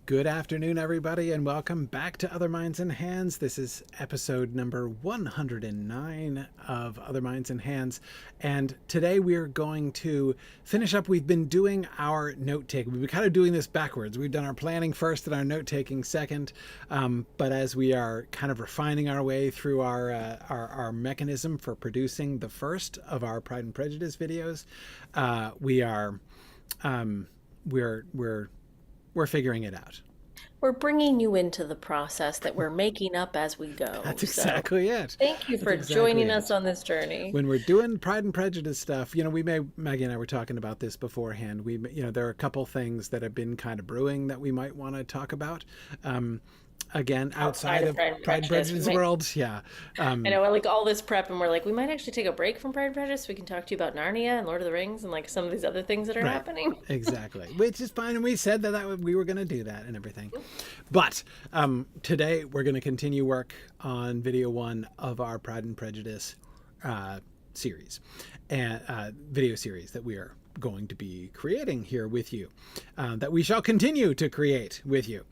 Good afternoon, everybody, and welcome back to Other Minds and Hands. This is episode number 109 of Other Minds and Hands, and today we are going to finish up. We've been doing our note-taking. We've been kind of doing this backwards. We've done our planning first and our note-taking second, but as we are kind of refining our way through our mechanism for producing the first of our Pride and Prejudice videos, we're figuring it out. We're bringing you into the process that we're making up as we go. That's exactly it. Thank you for joining us on this journey. When we're doing Pride and Prejudice stuff, Maggie and I were talking about this beforehand. There are a couple things that have been kind of brewing that we might want to talk about. Again, outside of Pride and Prejudice world. Yeah. I know, like all this prep, and we're like, we might actually take a break from Pride and Prejudice. We can talk to you about Narnia and Lord of the Rings and like some of these other things that are happening. Exactly. Which is fine. And we said that we were going to do that and everything. But today we're going to continue work on video one of our Pride and Prejudice series and video series that we are going to be creating here with you, that we shall continue to create with you.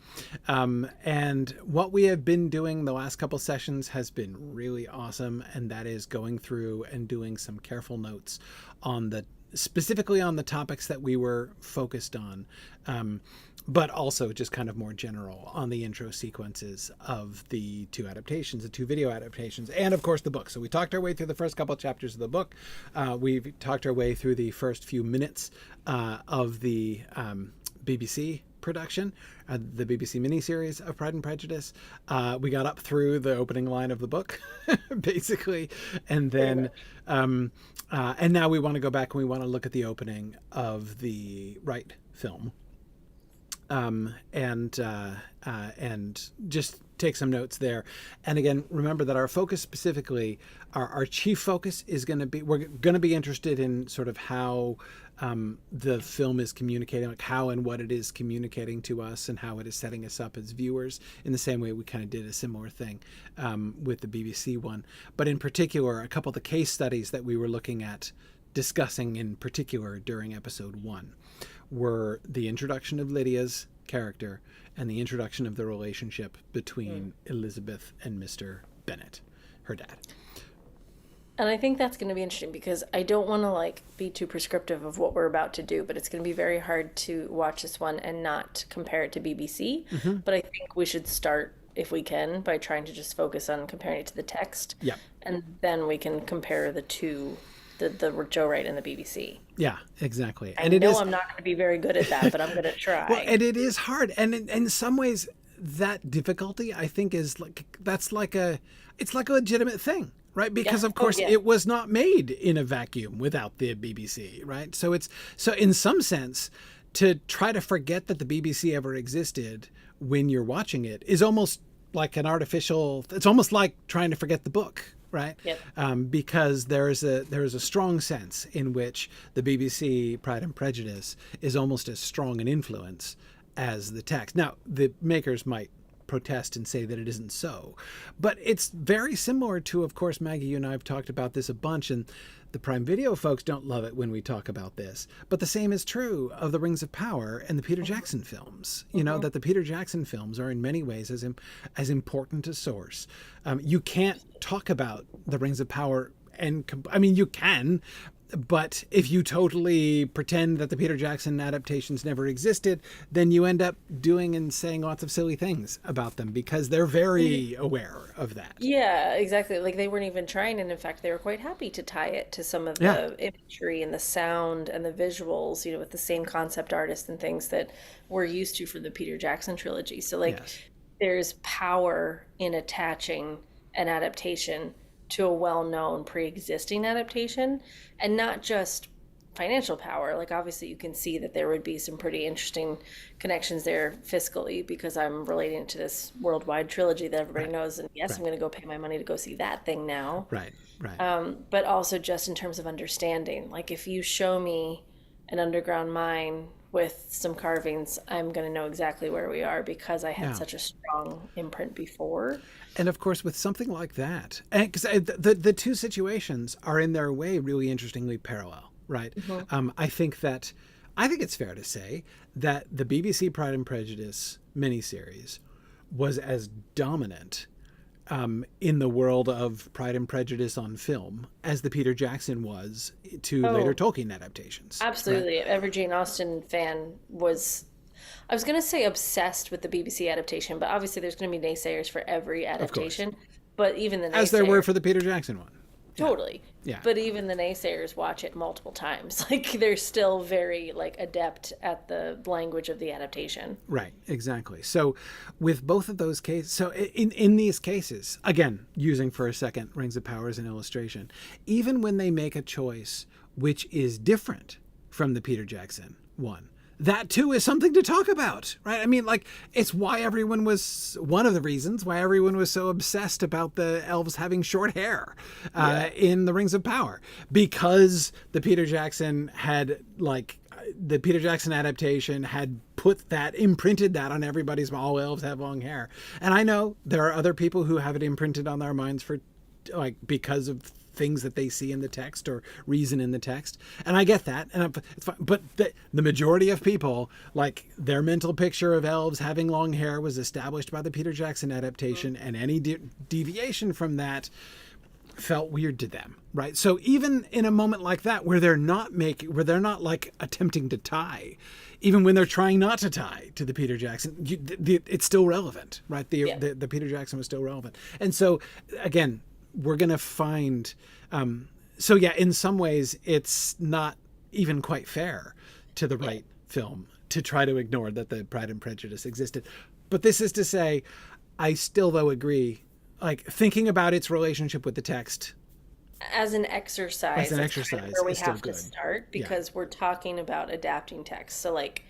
And what we have been doing the last couple sessions has been really awesome, and that is going through and doing some careful notes on specifically on the topics that we were focused on, but also just kind of more general on the intro sequences of the two video adaptations, and of course the book. So we talked our way through the first couple of chapters of the book. We've talked our way through the first few minutes of the BBC production, the BBC miniseries of Pride and Prejudice. We got up through the opening line of the book, basically, and then and now we want to go back and we want to look at the opening of the Wright film, and just take some notes there. And again, remember that our focus specifically, our chief focus is going to be, we're going to be interested in sort of how the film is communicating, like how and what it is communicating to us and how it is setting us up as viewers, in the same way we kind of did a similar thing with the BBC one. But in particular, a couple of the case studies that we were looking at discussing in particular during episode one were the introduction of Lydia's character and the introduction of the relationship between Elizabeth and Mr. Bennet, her dad. And I think that's going to be interesting because I don't want to like be too prescriptive of what we're about to do, but it's going to be very hard to watch this one and not compare it to BBC. Mm-hmm. But I think we should start, if we can, by trying to just focus on comparing it to the text. Yeah. And then we can compare the two, the Joe Wright and the BBC. Yeah, exactly. And I'm not going to be very good at that, but I'm going to try. Well, and it is hard. And in some ways, that difficulty, I think, is it's like a legitimate thing. Right, because of course it was not made in a vacuum without the BBC, right? So in some sense, to try to forget that the BBC ever existed when you're watching it is almost like an artificial. It's almost like trying to forget the book, right? Yep. Because there is a strong sense in which the BBC Pride and Prejudice is almost as strong an influence as the text. Now, the makers might protest and say that it isn't so, but it's very similar to, of course, Maggie, you and I have talked about this a bunch, and the Prime Video folks don't love it when we talk about this, but the same is true of the Rings of Power and the Peter Jackson films. You know, that the Peter Jackson films are in many ways as important a source. You can't talk about the Rings of Power, and I mean, you can, but if you totally pretend that the Peter Jackson adaptations never existed, then you end up doing and saying lots of silly things about them because they're very aware of that. Yeah, exactly. Like they weren't even trying, and in fact, they were quite happy to tie it to some of the imagery and the sound and the visuals, with the same concept artist and things that we're used to for the Peter Jackson trilogy. So like there's power in attaching an adaptation to a well-known pre-existing adaptation, and not just financial power. Like obviously you can see that there would be some pretty interesting connections there fiscally because I'm relating to this worldwide trilogy that everybody knows, and I'm going to go pay my money to go see that thing now. Right. But also just in terms of understanding, like if you show me an underground mine with some carvings, I'm going to know exactly where we are because I had such a strong imprint before. And of course, with something like that, because the two situations are in their way really interestingly parallel, right? Mm-hmm. I think that I think it's fair to say that the BBC Pride and Prejudice miniseries was as dominant in the world of Pride and Prejudice on film as the Peter Jackson was to later Tolkien adaptations. Absolutely. Right? Every Jane Austen fan was, I was going to say obsessed with the BBC adaptation, but obviously there's going to be naysayers for every adaptation. But even the naysayers... As there were for the Peter Jackson one. Totally. Yeah. But even the naysayers watch it multiple times. Like, they're still very, like, adept at the language of the adaptation. Right, exactly. So with both of those cases, so in these cases, again, using for a second Rings of Power as an illustration, even when they make a choice which is different from the Peter Jackson one, that too is something to talk about, right? I mean, like, it's why everyone was, one of the reasons why everyone was so obsessed about the elves having short hair in the Rings of Power, because the Peter Jackson had, like, the Peter Jackson adaptation had imprinted that on everybody's, all elves have long hair. And I know there are other people who have it imprinted on their minds for, like, because of things that they see in the text or reason in the text, and I get that, and it's fine. But the majority of people, like, their mental picture of elves having long hair was established by the Peter Jackson adaptation, and any deviation from that felt weird to them, right? So even in a moment like that, where they're not like attempting to tie, even when they're trying not to tie to the Peter Jackson, it's still relevant, right? The Peter Jackson was still relevant, and so again, we're going to find, so yeah, in some ways, it's not even quite fair to the Wright film to try to ignore that the Pride and Prejudice existed. But this is to say, I still, though, agree, like, thinking about its relationship with the text. As an exercise, where we have to start, because we're talking about adapting text. So, like,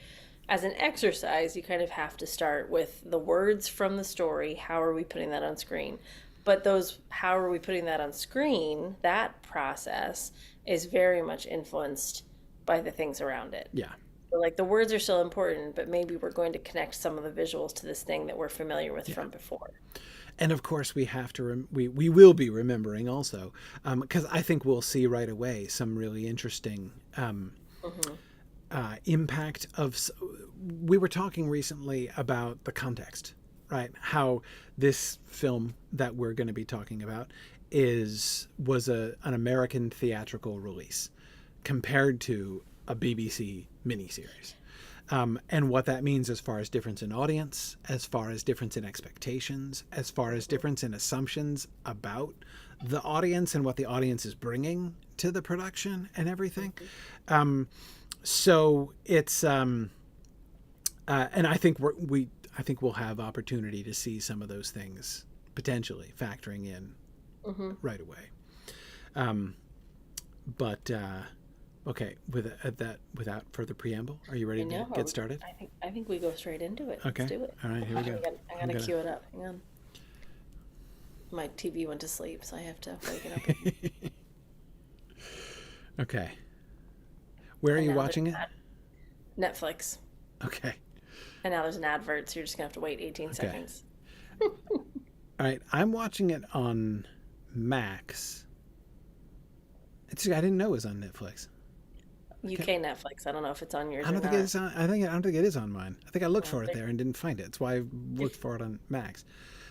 as an exercise, you kind of have to start with the words from the story. How are we putting that on screen? But how are we putting that on screen? That process is very much influenced by the things around it. Yeah. So, like, the words are still important, but maybe we're going to connect some of the visuals to this thing that we're familiar with from before. And of course, we have to we will be remembering also, because I think we'll see right away some really interesting impact of. We were talking recently about the context. Right, how this film that we're going to be talking about was an American theatrical release compared to a BBC miniseries, and what that means as far as difference in audience, as far as difference in expectations, as far as difference in assumptions about the audience and what the audience is bringing to the production and everything. So it's and I think I think we'll have opportunity to see some of those things potentially factoring in right away. But okay, without further preamble, are you ready to get started? I think we go straight into it. Okay. Let's do it. All right, here we go. I gotta cue it up. Hang on. My TV went to sleep, so I have to wake it up. Okay. Where are you watching it? Netflix. Okay. And now there's an advert, so you're just going to have to wait 18 seconds. All right. I'm watching it on Max. I didn't know it was on Netflix. UK Netflix. I don't know if it's on yours. I don't think it's on. I don't think it is on mine. I think I looked for it there and didn't find it. That's why I looked for it on Max.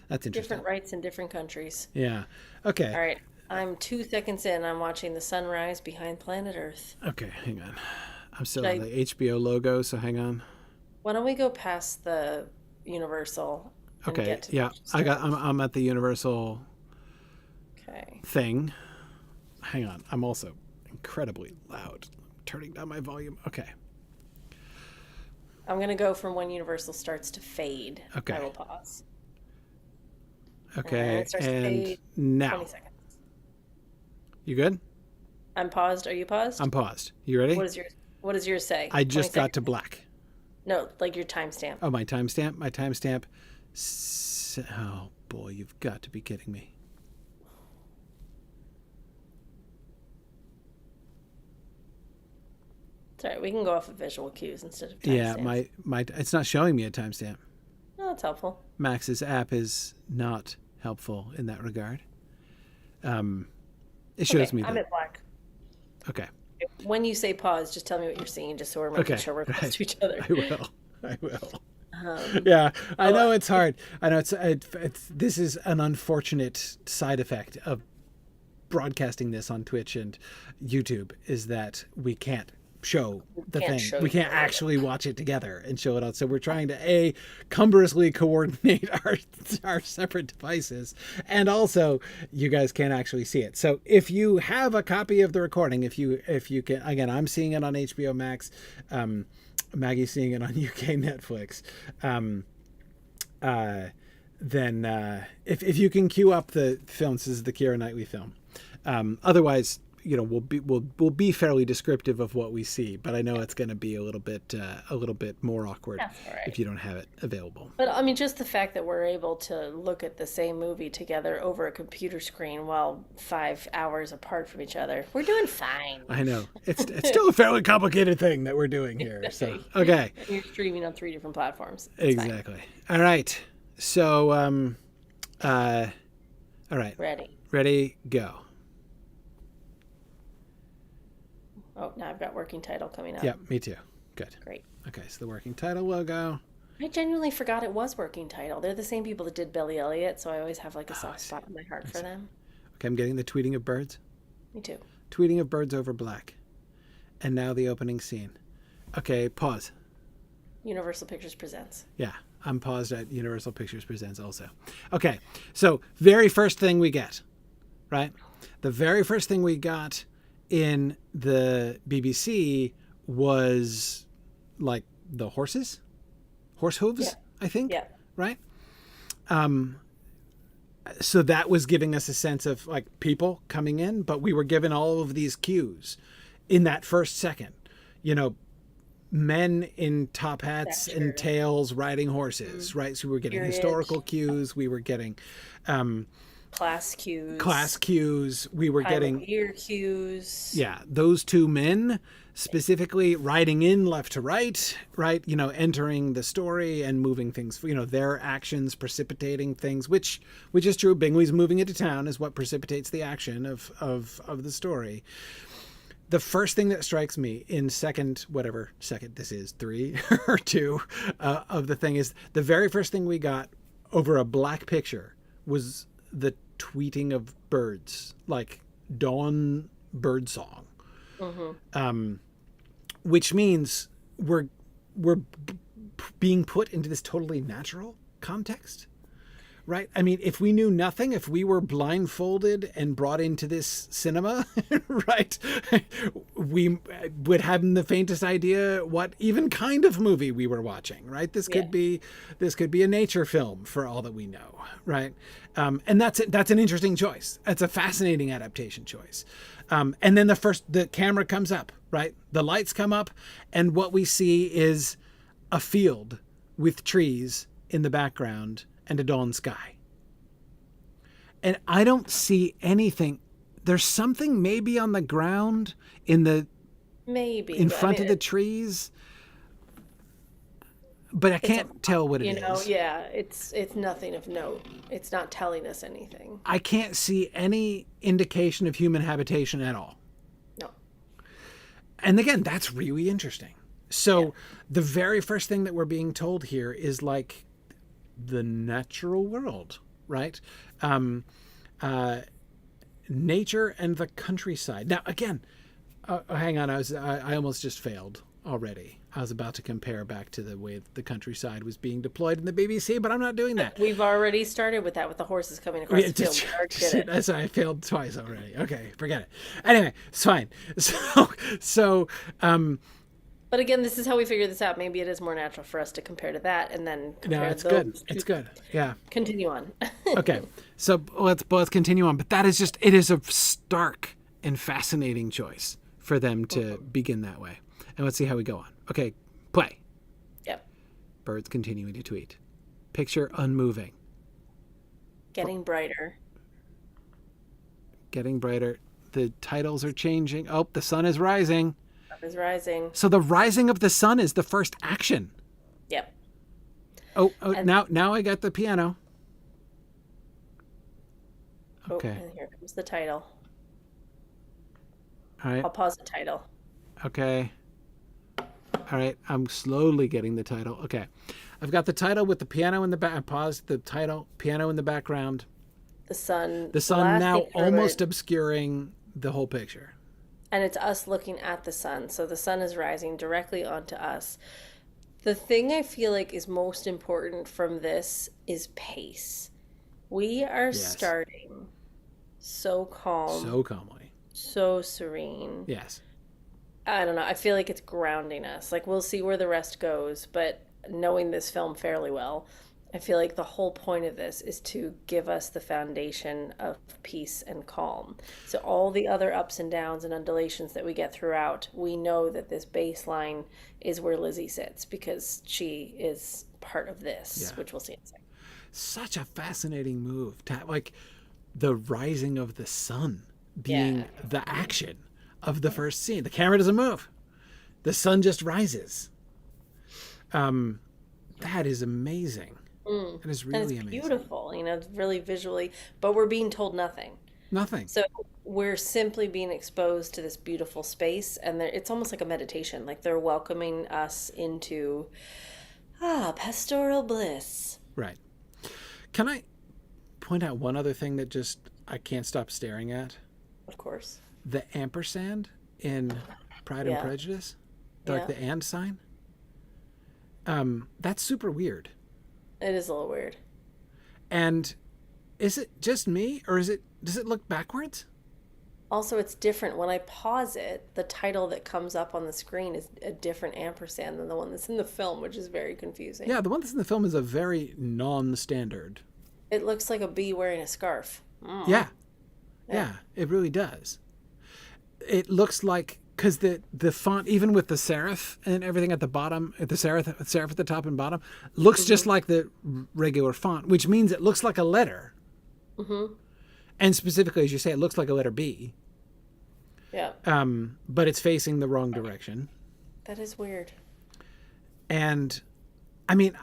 That's interesting. Different rights in different countries. Yeah. Okay. All right. I'm 2 seconds in. I'm watching the sunrise behind planet Earth. Okay. Hang on. I'm still on the HBO logo, so hang on. Why don't we go past the Universal? And get to I'm at the Universal thing. Hang on. I'm also incredibly loud. Turning down my volume. Okay. I'm gonna go from when Universal starts to fade. Okay. I will pause. Okay. And now. 20 seconds. You good? I'm paused. Are you paused? I'm paused. You ready? What does yours say? I just got to black. No, like your timestamp. Oh, my timestamp? My timestamp. Oh, boy, you've got to be kidding me. It's all right. We can go off of visual cues instead of timestamps. Yeah, it's not showing me a timestamp. Oh, that's helpful. Max's app is not helpful in that regard. It shows me that. I'm at black. Okay. When you say pause, just tell me what you're seeing, just so we're making sure we're close to each other. I will. Yeah, I know it's hard. I know this is an unfortunate side effect of broadcasting this on Twitch and YouTube, is that we can't show the thing. We can't actually watch it together and show it out. So we're trying to cumbrously coordinate our separate devices, and also you guys can't actually see it. So if you have a copy of the recording, if you can, again, I'm seeing it on HBO Max, Maggie's seeing it on UK Netflix. Then if you can queue up the films, this is the Keira Knightley film. Otherwise, we'll be fairly descriptive of what we see, but I know it's going to be a little bit more awkward if you don't have it available. But I mean, just the fact that we're able to look at the same movie together over a computer screen while 5 hours apart from each other, we're doing fine. I know it's still a fairly complicated thing that we're doing here. So okay, and you're streaming on 3 different platforms. Exactly. Fine. All right. So all right. Ready. Go. Oh, now I've got working title coming up. Yeah, me too. Good. Great. Okay, so the working title logo. I genuinely forgot it was working title. They're the same people that did Billy Elliot, so I always have like a soft spot in my heart for them. Okay, I'm getting the tweeting of birds. Me too. Tweeting of birds over black. And now the opening scene. Okay, pause. Universal Pictures presents. Yeah, I'm paused at Universal Pictures presents also. Okay, so very first thing we get, right? The very first thing we got in the BBC was like the horse hooves, I think. Yeah. Right. So that was giving us a sense of like people coming in, but we were given all of these cues in that first second. Men in top hats and tails riding horses, right? So we were getting historical cues. We were getting class cues. We were getting ear cues. Yeah, those two men specifically riding in left to right, entering the story and moving things, their actions precipitating things, which is true. Bingley's moving into town is what precipitates the action of the story. The first thing that strikes me in whatever second this is, 3 or 2 of the thing is the very first thing we got over a black picture was the tweeting of birds, like dawn bird song, which means we're being put into this totally natural context, right? I mean, if we knew nothing, if we were blindfolded and brought into this cinema, right, we would have the faintest idea what even kind of movie we were watching, right? This could be a nature film for all that we know, right? And that's an interesting choice. It's a fascinating adaptation choice. And then the camera comes up, right? The lights come up, and what we see is a field with trees in the background and a dawn sky. And I don't see anything. There's something maybe on the ground in front of the trees, but I can't tell what it is. Yeah, it's nothing of note. It's not telling us anything. I can't see any indication of human habitation at all. No. And again, that's really interesting. So the very first thing that we're being told here is like the natural world, right? Nature and the countryside. Now, again, hang on, I almost just failed already. I was about to compare back to the way the countryside was being deployed in the BBC, but I'm not doing that. We've already started with that, with the horses coming across the field. That's why I failed twice already. Okay, forget it. Anyway, it's fine. So, but again, this is how we figure this out. Maybe it is more natural for us to compare to that, and then compare it's good. It's good. Yeah. Continue on. Okay, so let's continue on. But it is a stark and fascinating choice for them to begin that way. And let's see how we go on. Okay, play. Yep. Birds continuing to tweet. Picture unmoving. Getting brighter. Getting brighter. The titles are changing. Oh, the sun is rising. Is rising. So the rising of the sun is the first action. Yep. Oh, now I got the piano. Okay. And here comes the title. All right. I'll pause the title. Okay. All right. I'm slowly getting the title. Okay. I've got the title with the piano in the back. I paused the title, piano in the background. The sun. The sun now almost obscuring the whole picture. And it's us looking at the sun. So the sun is rising directly onto us. The thing I feel like is most important from this is pace. We are starting so calm. So calmly. So serene. Yes. I don't know. I feel like it's grounding us. Like, we'll see where the rest goes, but knowing this film fairly well, I feel like the whole point of this is to give us the foundation of peace and calm. So all the other ups and downs and undulations that we get throughout, we know that this baseline is where Lizzie sits because she is part of this, which we'll see in a second. Such a fascinating move. Like the rising of the sun being the action of the first scene. The camera doesn't move. The sun just rises. That is amazing. That is really amazing. Beautiful. You know, it's really visually, but we're being told nothing. Nothing. So we're simply being exposed to this beautiful space, and it's almost like a meditation. Like they're welcoming us into pastoral bliss. Right. Can I point out one other thing that just I can't stop staring at? Of course. The ampersand in Pride and Prejudice, like the and sign. That's super weird. It is a little weird. And is it just me, or does it look backwards? Also, it's different. When I pause it, the title that comes up on the screen is a different ampersand than the one that's in the film, which is very confusing. Yeah, the one that's in the film is a very non-standard. It looks like a bee wearing a scarf. Yeah, it really does. It looks like, because the font, even with the serif and everything at the bottom, the serif at the top and bottom, looks just like the regular font, which means it looks like a letter. Mm-hmm. And specifically, as you say, it looks like a letter B. Yeah. But it's facing the wrong direction. That is weird. And, I mean,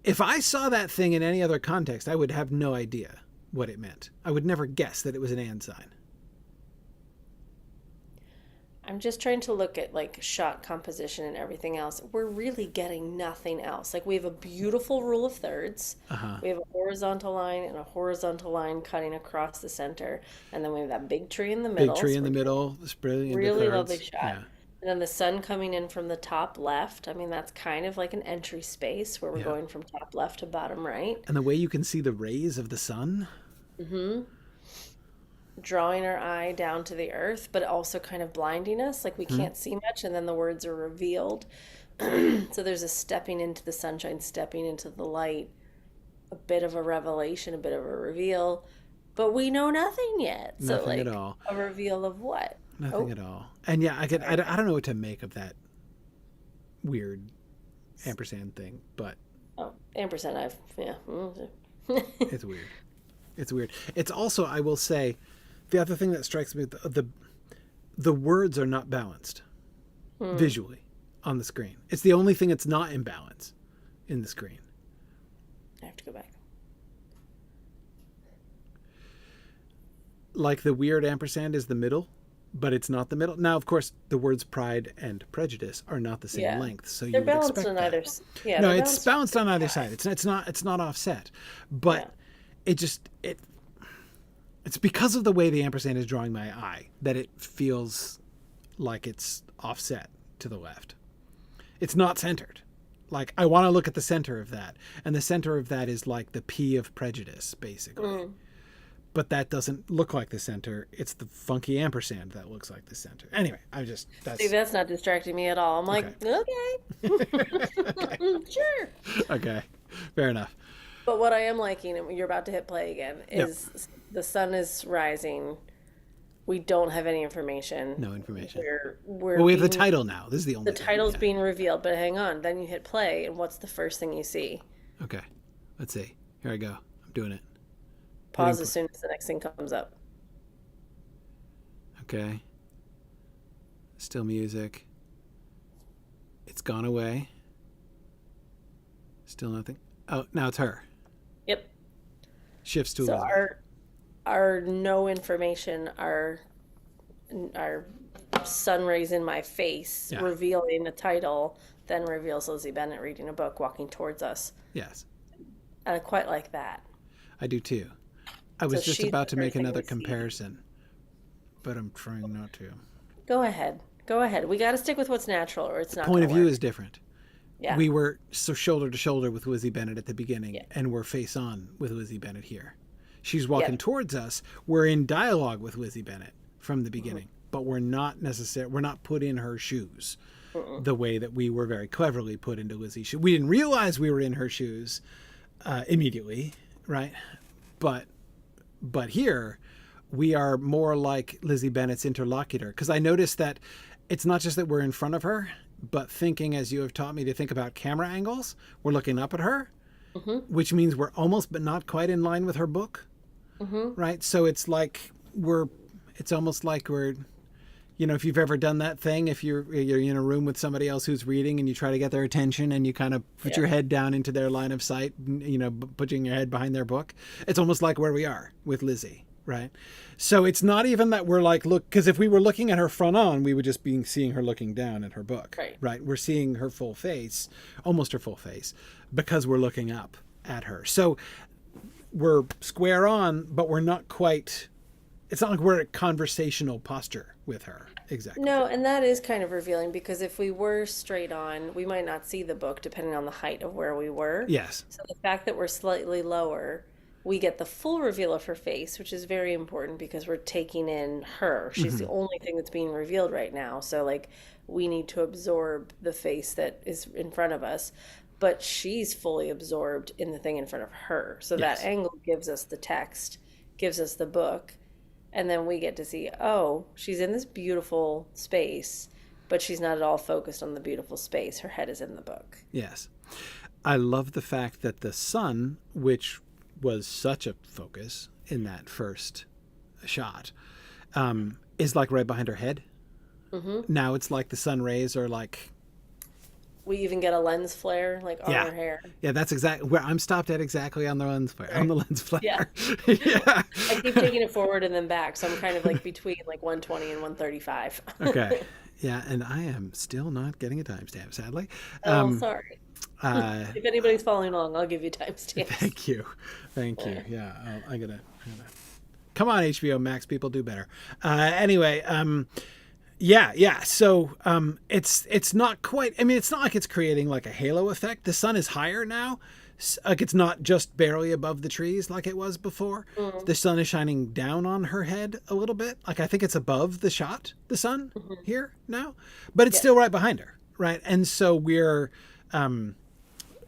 if I saw that thing in any other context, I would have no idea what it meant. I would never guess that it was an and sign. I'm just trying to look at like shot composition and everything else. We're really getting nothing else. Like we have a beautiful rule of thirds. We have a horizontal line and a horizontal line cutting across the center. And then we have that big tree in the middle. Big tree in the middle. Spreading really into lovely thirds. shot. Yeah. And then the sun coming in from the top left. I mean, that's kind of like an entry space where we're going from top left to bottom right. And the way you can see the rays of the sun. Mm-hmm. Drawing our eye down to the earth, but also kind of blinding us. Like we can't see much, and then the words are revealed. So there's a stepping into the sunshine, stepping into the light, a bit of a revelation, a bit of a reveal, but we know nothing yet. Nothing at all. A reveal of what? Nothing at all. And yeah, I don't know what to make of that weird ampersand thing, but ampersand. It's weird. It's weird. It's also, I will say, the other thing that strikes me, the words are not balanced visually on the screen. It's the only thing that's not in balance in the screen. I have to go back. Like the weird ampersand is the middle, but it's not the middle. Now, of course, the words Pride and Prejudice are not the same length, so you would expect on that. Either. Yeah, no, it's balanced on either side. It's not offset, but it's because of the way the ampersand is drawing my eye that it feels like it's offset to the left. It's not centered. Like I want to look at the center of that, and the center of that is like the P of prejudice, basically. But that doesn't look like the center. It's the funky ampersand that looks like the center. Anyway, that's not distracting me at all. I'm like, okay. Sure. Okay, fair enough. But what I am liking, and you're about to hit play again, is the sun is rising. We don't have any information. No information. We have the title now. This is the only thing. The title's being revealed, but hang on. Then you hit play, and what's the first thing you see? Okay. Let's see. Here I go. I'm doing it. Pause as soon as the next thing comes up. Okay. Still music. It's gone away. Still nothing. Oh, now it's her. Yep. Shifts to Elizabeth. Our no information, our drops sun rays in my face, Yeah. revealing a title, then reveals Lizzie Bennet reading a book, walking towards us. Yes. And I quite like that. I do too. I So was just she's about the to first make thing another we see. comparison, but I'm trying not to. Go ahead. Go ahead. We got to stick with what's natural or it's not Point going of to view work. is different. Yeah. We were so shoulder to shoulder with Lizzie Bennet at the beginning, Yeah. and we're face on with Lizzie Bennet here. She's walking Yeah. towards us. We're in dialogue with Lizzie Bennet from the beginning, but we're not put in her shoes the way that we were very cleverly put into Lizzie's shoes. We didn't realize we were in her shoes immediately, right? But here we are more like Lizzie Bennet's interlocutor, because I noticed that it's not just that we're in front of her, but thinking, as you have taught me to think about camera angles, we're looking up at her, which means we're almost but not quite in line with her book, right? So it's like it's almost like we're, if you've ever done that thing, if you're in a room with somebody else who's reading and you try to get their attention and you kind of put your head down into their line of sight, putting your head behind their book, it's almost like where we are with Lizzie. Right. So it's not even that we're like, look, because if we were looking at her front on, we would just be seeing her looking down at her book. Right. We're seeing her full face, almost her full face, because we're looking up at her. So we're square on, but we're not quite, it's not like we're at conversational posture with her. Exactly. No, and that is kind of revealing because if we were straight on, we might not see the book depending on the height of where we were. Yes. So the fact that we're slightly lower, we get the full reveal of her face, which is very important because we're taking in her. She's the only thing that's being revealed right now. So, like, we need to absorb the face that is in front of us. But she's fully absorbed in the thing in front of her. So Yes. that angle gives us the text, gives us the book. And then we get to see, oh, she's in this beautiful space, but she's not at all focused on the beautiful space. Her head is in the book. Yes. I love the fact that the sun, which was such a focus in that first shot, is like right behind her head. Now it's like the sun rays are like, We even get a lens flare like on Yeah. her hair. yeah, that's exactly where I'm stopped at, exactly on the lens flare. On the lens flare. Yeah. Yeah. I keep taking it forward and then back, so I'm kind of like between like 120 and 135. Okay. Yeah, and I am still not getting a timestamp, sadly. Oh, sorry. Uh, If anybody's following along, I'll give you timestamps. Thank you. Yeah, I'm gonna. Come on, HBO Max, people do better. Anyway, yeah. So it's not quite. I mean, it's not like it's creating like a halo effect. The sun is higher now. Like it's not just barely above the trees like it was before. The sun is shining down on her head a little bit. Like I think it's above the shot, the sun here now, but it's still right behind her, right? And so we're.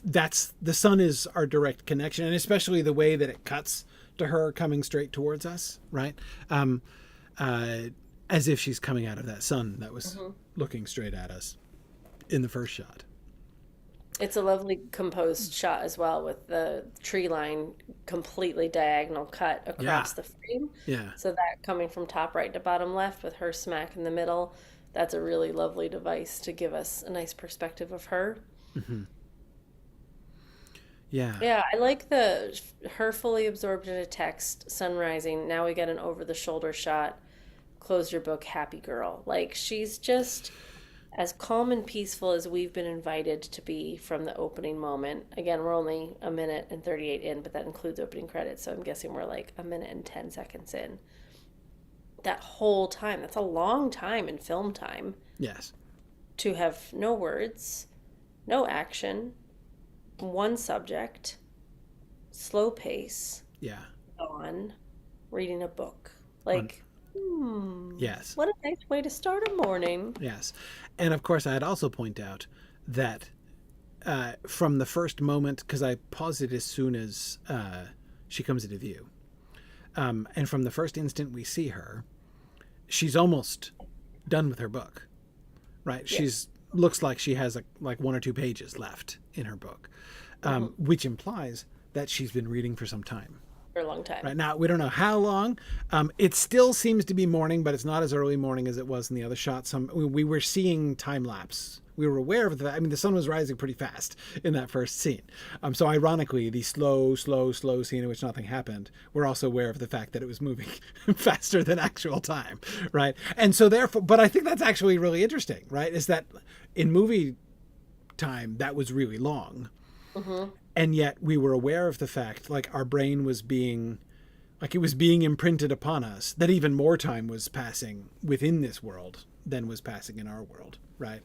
That's the sun is our direct connection, and especially the way that it cuts to her coming straight towards us, right? As if she's coming out of that sun that was looking straight at us in the first shot. It's a lovely composed shot as well with the tree line completely diagonal cut across the frame. Yeah. So that coming from top right to bottom left with her smack in the middle, that's a really lovely device to give us a nice perspective of her. Yeah. Yeah, I like her fully absorbed in a text, sun rising. Now we get an over the shoulder shot. Close your book, happy girl. Like she's just as calm and peaceful as we've been invited to be from the opening moment. Again, we're only a minute and 38 in, but that includes opening credits, so I'm guessing we're like a minute and 10 seconds in. That whole time, that's a long time in film time. Yes. To have no words, no action, one subject, slow pace, on, reading a book. Like, Yes. what a nice way to start a morning. Yes. And of course, I'd also point out that from the first moment, because I paused it as soon as she comes into view, and from the first instant we see her, she's almost done with her book, right? She's looks like she has like one or two pages left in her book, which implies that she's been reading for some time, for a long time. Right now, we don't know how long. It still seems to be morning, but it's not as early morning as it was in the other shot. We were seeing time lapse. We were aware of that. I mean, the sun was rising pretty fast in that first scene. So ironically, the slow scene in which nothing happened, we're also aware of the fact that it was moving faster than actual time, right? And so therefore, but I think that's actually really interesting, right? Is that in movie time, that was really long. Mm-hmm. And yet we were aware of the fact, like our brain was being, like it was being imprinted upon us, that even more time was passing within this world than was passing in our world, right?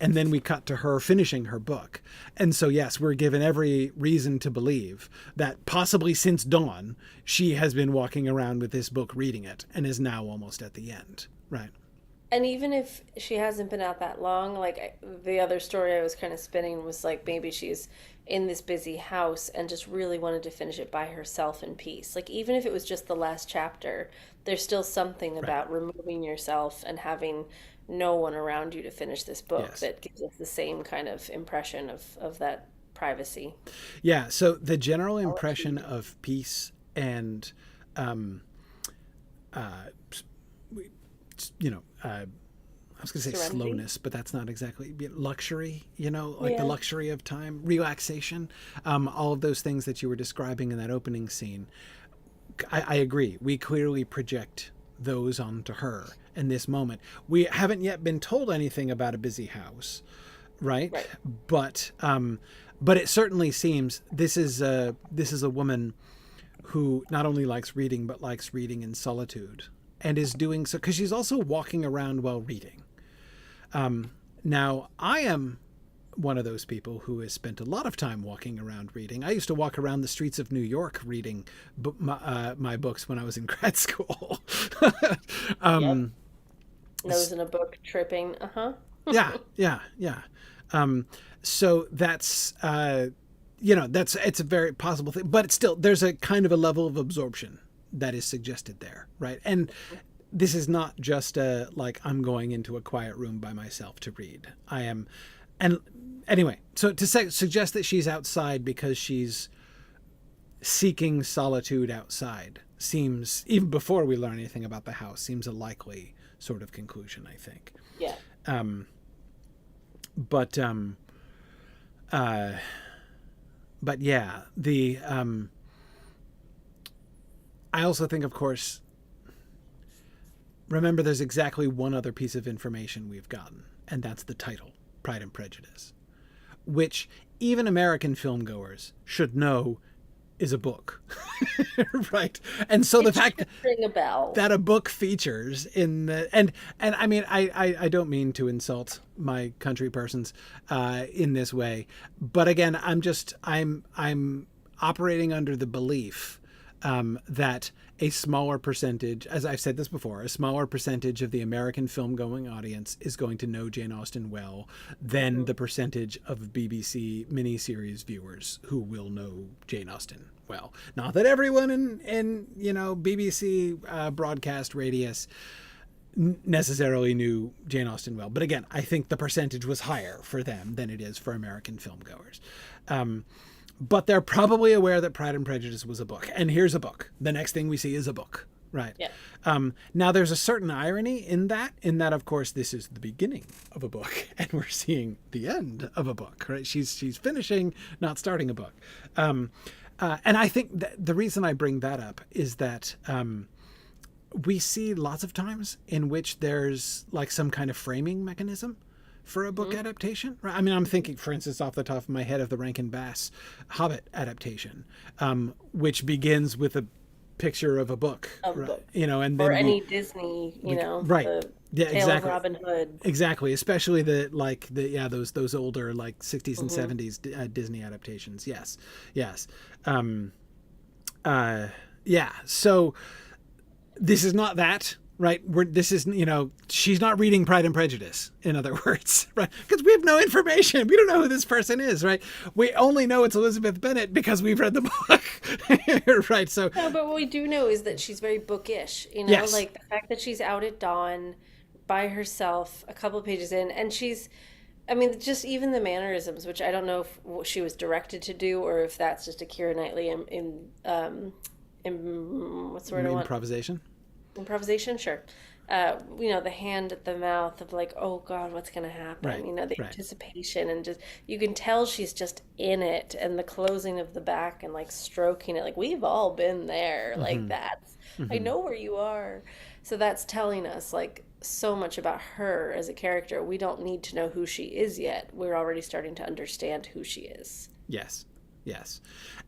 And then we cut to her finishing her book. And so, yes, we're given every reason to believe that possibly since dawn, she has been walking around with this book reading it and is now almost at the end, right? And even if she hasn't been out that long, like the other story I was kind of spinning was like maybe she's in this busy house and just really wanted to finish it by herself in peace. Like even if it was just the last chapter, there's still something about removing yourself and having no one around you to finish this book Yes. that gives us the same kind of impression of that privacy. Yeah. So the general impression of peace and, uh, I was going to say Serenity. slowness, but that's not exactly luxury, like Yeah. the luxury of time, relaxation, all of those things that you were describing in that opening scene. I agree. We clearly project those onto her in this moment. We haven't yet been told anything about a busy house, right? Right. But it certainly seems this is a woman who not only likes reading, but likes reading in solitude and is doing so because she's also walking around while reading. Now, I am one of those people who has spent a lot of time walking around reading. I used to walk around the streets of New York reading my books when I was in grad school. Yep. Nose in a book, tripping. Uh-huh. Yeah. So that's, it's a very possible thing, but it's still, there's a kind of a level of absorption that is suggested there, right? And this is not just like I'm going into a quiet room by myself to read. I am, and anyway, so to suggest that she's outside because she's seeking solitude outside seems, even before we learn anything about the house, seems a likely sort of conclusion, I think. Yeah. But yeah, I also think, of course, remember there's exactly one other piece of information we've gotten, and that's the title, Pride and Prejudice, which even American filmgoers should know is a book, right? And so the fact ring a bell. that a book features in the and I mean I don't mean to insult my country persons in this way, but again I'm operating under the belief that a smaller percentage, as I've said this before, a smaller percentage of the American film-going audience is going to know Jane Austen well than the percentage of BBC miniseries viewers who will know Jane Austen well. Not that everyone in BBC broadcast radius necessarily knew Jane Austen well, but again, I think the percentage was higher for them than it is for American filmgoers. But they're probably aware that Pride and Prejudice was a book. And here's a book. The next thing we see is a book, right? Yeah. Now, there's a certain irony in that, of course, this is the beginning of a book, and we're seeing the end of a book, right? She's finishing, not starting a book. And I think that the reason I bring that up is that we see lots of times in which there's like some kind of framing mechanism for a book adaptation, right? I mean, I'm thinking, for instance, off the top of my head of the Rankin Bass Hobbit adaptation, which begins with a picture of a book, right? And then any Disney, right? Yeah, Tale exactly. of Robin Hood. Exactly, especially those older like 60s and 70s Disney adaptations. Yes. So this is not that. Right. She's not reading Pride and Prejudice, in other words, right? Because we have no information. We don't know who this person is, right? We only know it's Elizabeth Bennet because we've read the book, right? So, no, but what we do know is that she's very bookish, yes. like the fact that she's out at dawn by herself a couple of pages in, and just even the mannerisms, which I don't know if she was directed to do or if that's just a Keira Knightley what's the word I want? Improvisation. Improvisation, sure. The hand at the mouth of like, oh God, what's gonna happen? Right. The Right. anticipation and just you can tell she's just in it, and the closing of the back and like stroking it. Like we've all been there. Like Mm-hmm. that's I Mm-hmm. know where you are. So that's telling us like so much about her as a character. We don't need to know who she is yet. We're already starting to understand who she is. Yes. Yes.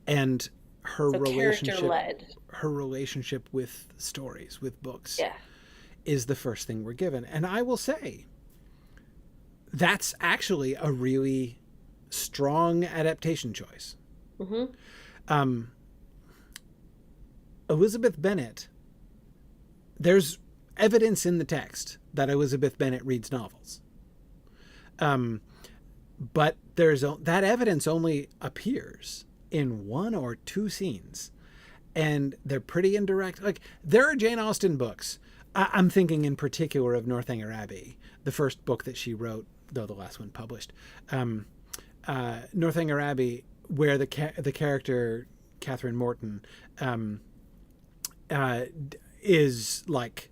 And her So character relationship led. her relationship with stories, with books, Yeah. is the first thing we're given. And I will say that's actually a really strong adaptation choice. Mm-hmm. Um, Elizabeth Bennet, there's evidence in the text that Elizabeth Bennet reads novels. But that evidence only appears in one or two scenes, and they're pretty indirect. Like there are Jane Austen books. I'm thinking in particular of Northanger Abbey, the first book that she wrote, though the last one published. Northanger Abbey, where the character Catherine Morton is like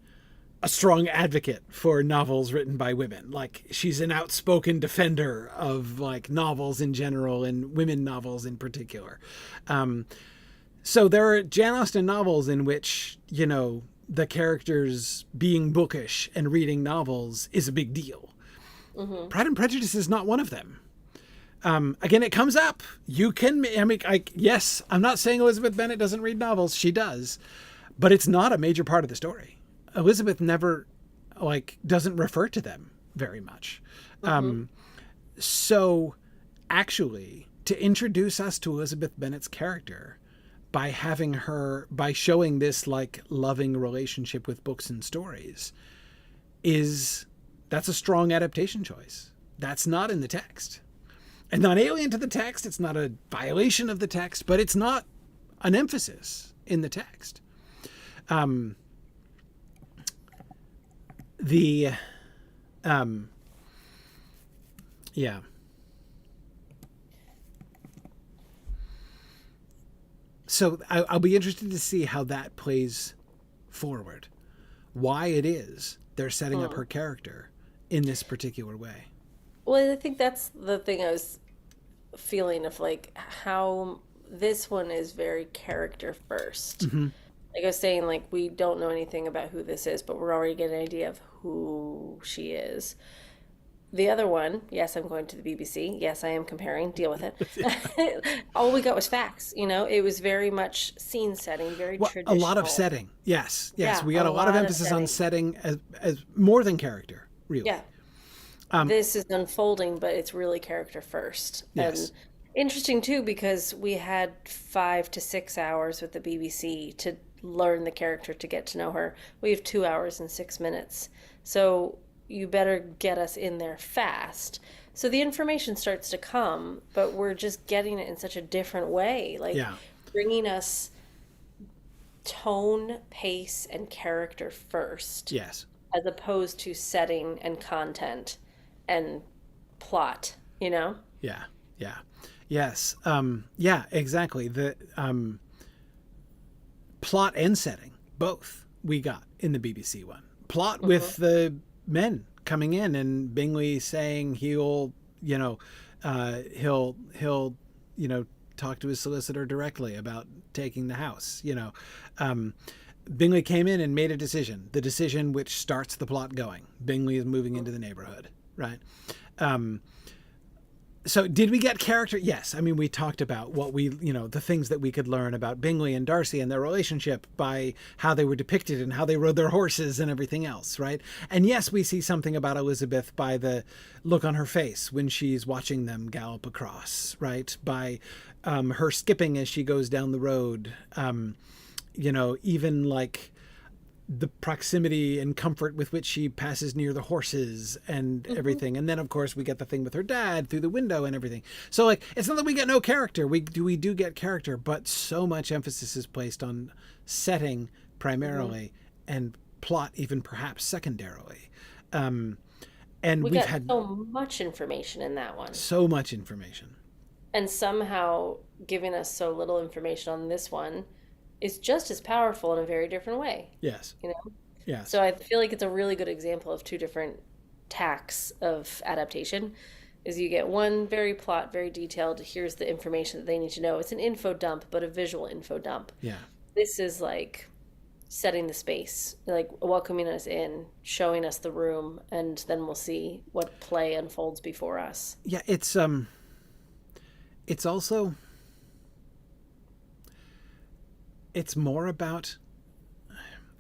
a strong advocate for novels written by women. Like she's an outspoken defender of like novels in general and women novels in particular. So there are Jane Austen novels in which, the characters being bookish and reading novels is a big deal. Mm-hmm. Pride and Prejudice is not one of them. Again, it comes up. Yes, I'm not saying Elizabeth Bennet doesn't read novels. She does. But it's not a major part of the story. Elizabeth never, doesn't refer to them very much. Mm-hmm. So, actually, to introduce us to Elizabeth Bennet's character by showing this, loving relationship with books and stories, that's a strong adaptation choice. That's not in the text. And not alien to the text. It's not a violation of the text, but it's not an emphasis in the text. Yeah. So I'll be interested to see how that plays forward. Why it is they're setting up her character in this particular way. Well, I think that's the thing I was feeling of like how this one is very character 1st. Mm-hmm. Like I was saying, like we don't know anything about who this is, but we're already getting an idea of who she is. The other one, yes, I'm going to the BBC. Yes, I am comparing. Deal with it. All we got was facts. It was very much scene setting, very A lot of traditional. setting. Yes. Yeah, We got a lot of emphasis on setting as more than character, really. Yeah. This is unfolding, but it's really character first. Yes. And interesting too, because we had 5 to 6 hours with the BBC to learn the character, to get to know her. We have 2 hours and 6 minutes. So you better get us in there fast. So the information starts to come, but we're just getting it in such a different way. Like bringing us tone, pace, and character first. Yes. As opposed to setting and content and plot, Yeah. Yes. Yeah, exactly. The plot and setting, both we got in the BBC one. Plot with the men coming in and Bingley saying he'll talk to his solicitor directly about taking the house. Bingley came in and made a decision, the decision which starts the plot going. Bingley is moving into the neighborhood, right? So did we get character? Yes. I mean, we talked about the things that we could learn about Bingley and Darcy and their relationship by how they were depicted and how they rode their horses and everything else, right? And yes, we see something about Elizabeth by the look on her face when she's watching them gallop across, right? By her skipping as she goes down the road, even like the proximity and comfort with which she passes near the horses and everything. And then of course we get the thing with her dad through the window and everything. So it's not that we get no character. We do get character, but so much emphasis is placed on setting primarily and plot even perhaps secondarily. And we've had so much information in that one. So much information. And somehow giving us so little information on this one is just as powerful in a very different way, Yes. you know? Yes. So I feel like it's a really good example of two different tacks of adaptation. Is you get one very plot, very detailed, here's the information that they need to know. It's an info dump, but a visual info dump. Yeah. This is like setting the space, like welcoming us in, showing us the room, and then we'll see what play unfolds before us. Yeah, it's also it's more about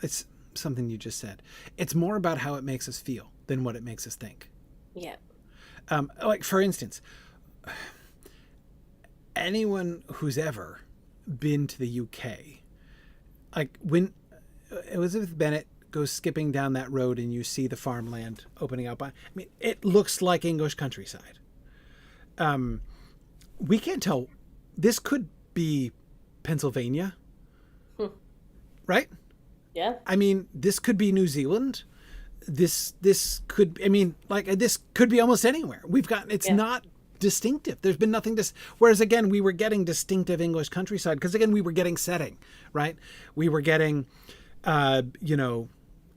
it's something you just said. It's more about how it makes us feel than what it makes us think. Yeah. Like for instance, anyone who's ever been to the UK, like when Elizabeth Bennet goes skipping down that road and you see the farmland opening up, I mean, it looks like English countryside. We can't tell. This could be Pennsylvania, right? Yeah. I mean, this could be New Zealand. This could, I mean, like this could be almost anywhere. It's not distinctive. There's been nothing whereas again, we were getting distinctive English countryside because again, we were getting setting, right? We were getting,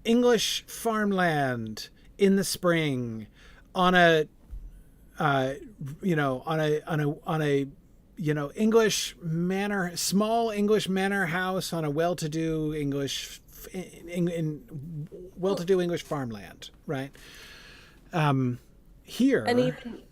English farmland in the spring on a, English manor, small English manor house on a well-to-do English English farmland, right? Here, And even,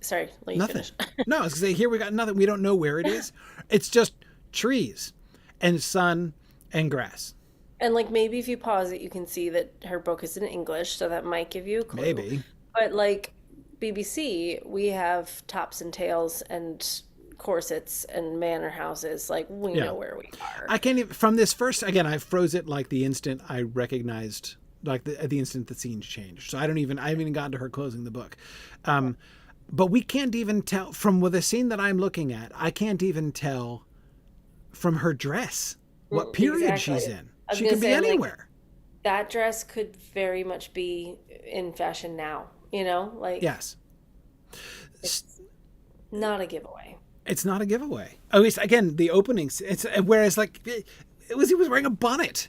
sorry, let you nothing. finish. No, I was gonna say here we got nothing. We don't know where it is. It's just trees and sun and grass. And like maybe if you pause it, you can see that her book is in English, so that might give you a clue. Maybe. But like BBC, we have tops and tails and corsets and manor houses. Like we Yeah. know where we are. I can't even, from this first, again, I froze it like the instant I recognized, like the instant the scenes changed. So I haven't even gotten to her closing the book. But we can't even tell from the scene that I'm looking at. I can't even tell from her dress what period Exactly. she's in. I was She gonna could be say, like, anywhere. that dress could very much be in fashion now, you know? Like Yes. it's not a giveaway. It's not a giveaway. At least, again, the openings. It's whereas like he was wearing a bonnet.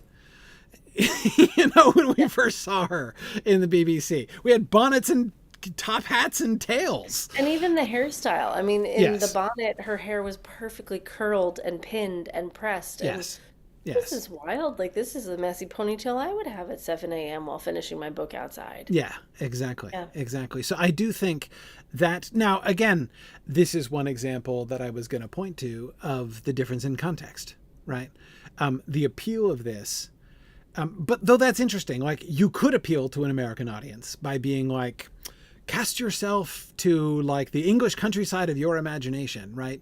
When we first saw her in the BBC, we had bonnets and top hats and tails. And even the hairstyle. I mean, in Yes. the bonnet, her hair was perfectly curled and pinned and pressed. And Yes. this Yes. is wild. Like, this is a messy ponytail I would have at 7 a.m. while finishing my book outside. Yeah, exactly. Yeah. Exactly. So I do think that now, again, this is one example that I was going to point to of the difference in context, right? The appeal of this. But though that's interesting, like you could appeal to an American audience by being like, cast yourself to like the English countryside of your imagination, right?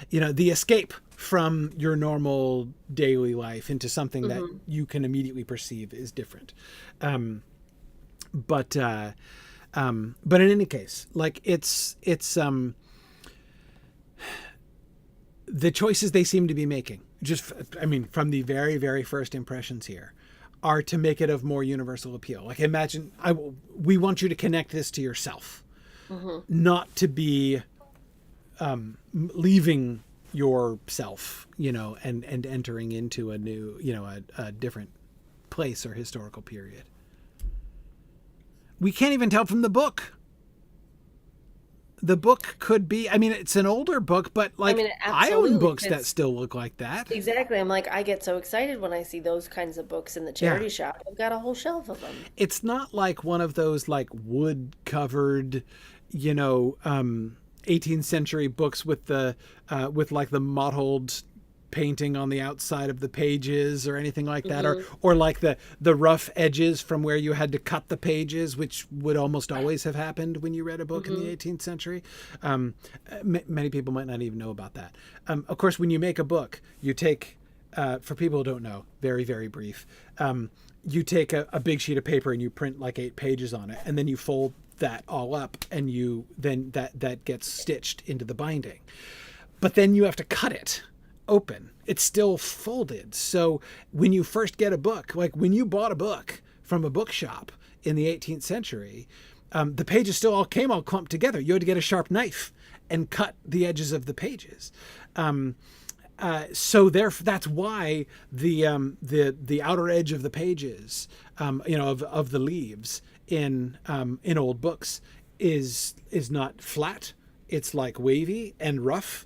The escape from your normal daily life into something that you can immediately perceive is different. But in any case, like it's the choices they seem to be making, from the very, very first impressions here, are to make it of more universal appeal. Like imagine, we want you to connect this to yourself, not to be leaving yourself, and entering into a new, a different place or historical period. We can't even tell from the book. The book could be, it's an older book, but like I own books that still look like that. Exactly. I'm like, I get so excited when I see those kinds of books in the charity shop. I've got a whole shelf of them. It's not like one of those like wood covered, 18th century books with the like the mottled painting on the outside of the pages or anything like that, or like the rough edges from where you had to cut the pages, which would almost always have happened when you read a book in the 18th century. Many people might not even know about that. Of course, when you make a book, you take, for people who don't know, very, very brief, you take a big sheet of paper and you print like 8 pages on it, and then you fold that all up, and then that gets stitched into the binding. But then you have to cut it open. It's still folded. So when you first get a book, like when you bought a book from a bookshop in the 18th century, the pages still all came all clumped together. You had to get a sharp knife and cut the edges of the pages. So that's why the outer edge of the pages, of the leaves in old books is not flat. It's like wavy and rough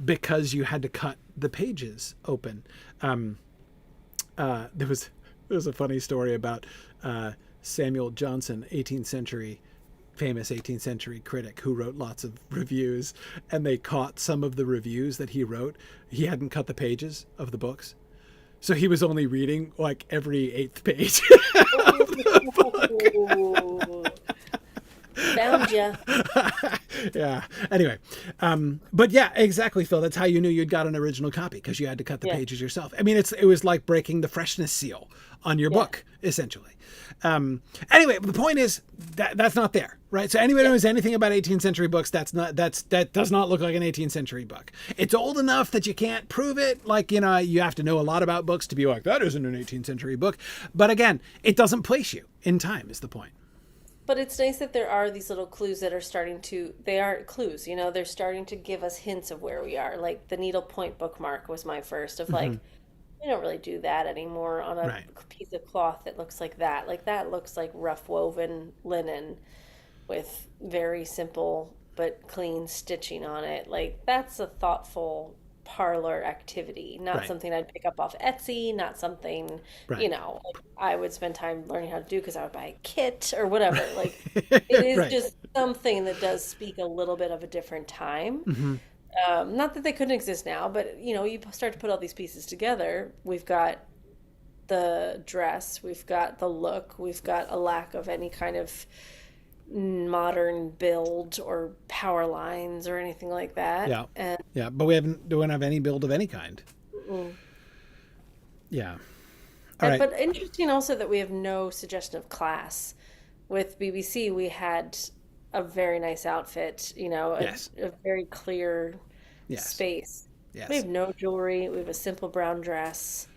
because you had to cut the pages open. There was a funny story about Samuel Johnson, famous 18th century critic who wrote lots of reviews, and they caught some of the reviews that he wrote. He hadn't cut the pages of the books, so he was only reading like every 8th page of the book. Found ya. Yeah. Anyway, but yeah, exactly, Phil. That's how you knew you'd got an original copy, because you had to cut the pages yourself. I mean, it was like breaking the freshness seal on your book, essentially. Anyway, the point is that's not there, right? So anybody who knows anything about 18th century books, that does not look like an 18th century book. It's old enough that you can't prove it. Like, you have to know a lot about books to be like, that isn't an 18th century book. But again, it doesn't place you in time is the point. But it's nice that there are these little clues that are they are clues, they're starting to give us hints of where we are. Like the needlepoint bookmark was my first of like, we don't really do that anymore on a piece of cloth that looks like that. Like that looks like rough woven linen with very simple but clean stitching on it. Like that's a thoughtful parlor activity, not something I'd pick up off Etsy, not something, like I would spend time learning how to do because I would buy a kit or whatever. Like it is just something that does speak a little bit of a different time. Not that they couldn't exist now, but you start to put all these pieces together. We've got the dress, we've got the look, we've got a lack of any kind of modern build or power lines or anything like that. But we don't have any build of any kind. All right. But interesting also that we have no suggestion of class. With BBC we had a very nice outfit, a very clear space. We have no jewelry, we have a simple brown dress.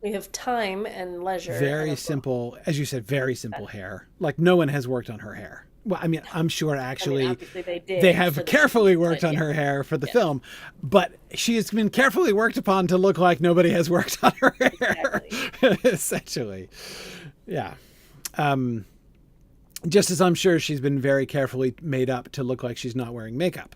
We have time and leisure. Very simple, as you said, very simple hair. Like no one has worked on her hair. Well, I mean, I'm sure actually obviously they did. They have carefully worked on her hair for the film, but she has been carefully worked upon to look like nobody has worked on her hair, essentially. Yeah. Just as I'm sure she's been very carefully made up to look like she's not wearing makeup.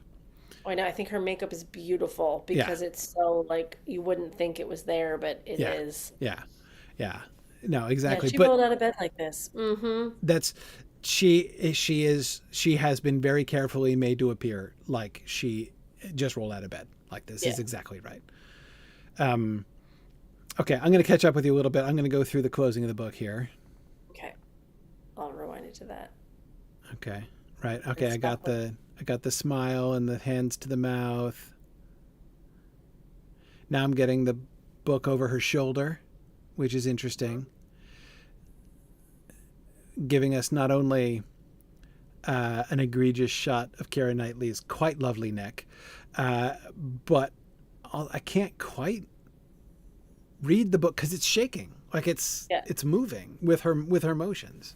I know. I think her makeup is beautiful because it's so like you wouldn't think it was there, but it is. Yeah. No, exactly. She rolled out of bed like this. She has been very carefully made to appear like she just rolled out of bed like this. Is exactly right. Okay, I'm going to catch up with you a little bit. I'm going to go through the closing of the book here. Okay, I'll rewind it to that. Okay, right. Okay, I got the smile and the hands to the mouth. Now I'm getting the book over her shoulder, which is interesting. Giving us not only an egregious shot of Keira Knightley's quite lovely neck, but I can't quite read the book because it's shaking, like it's moving with her motions.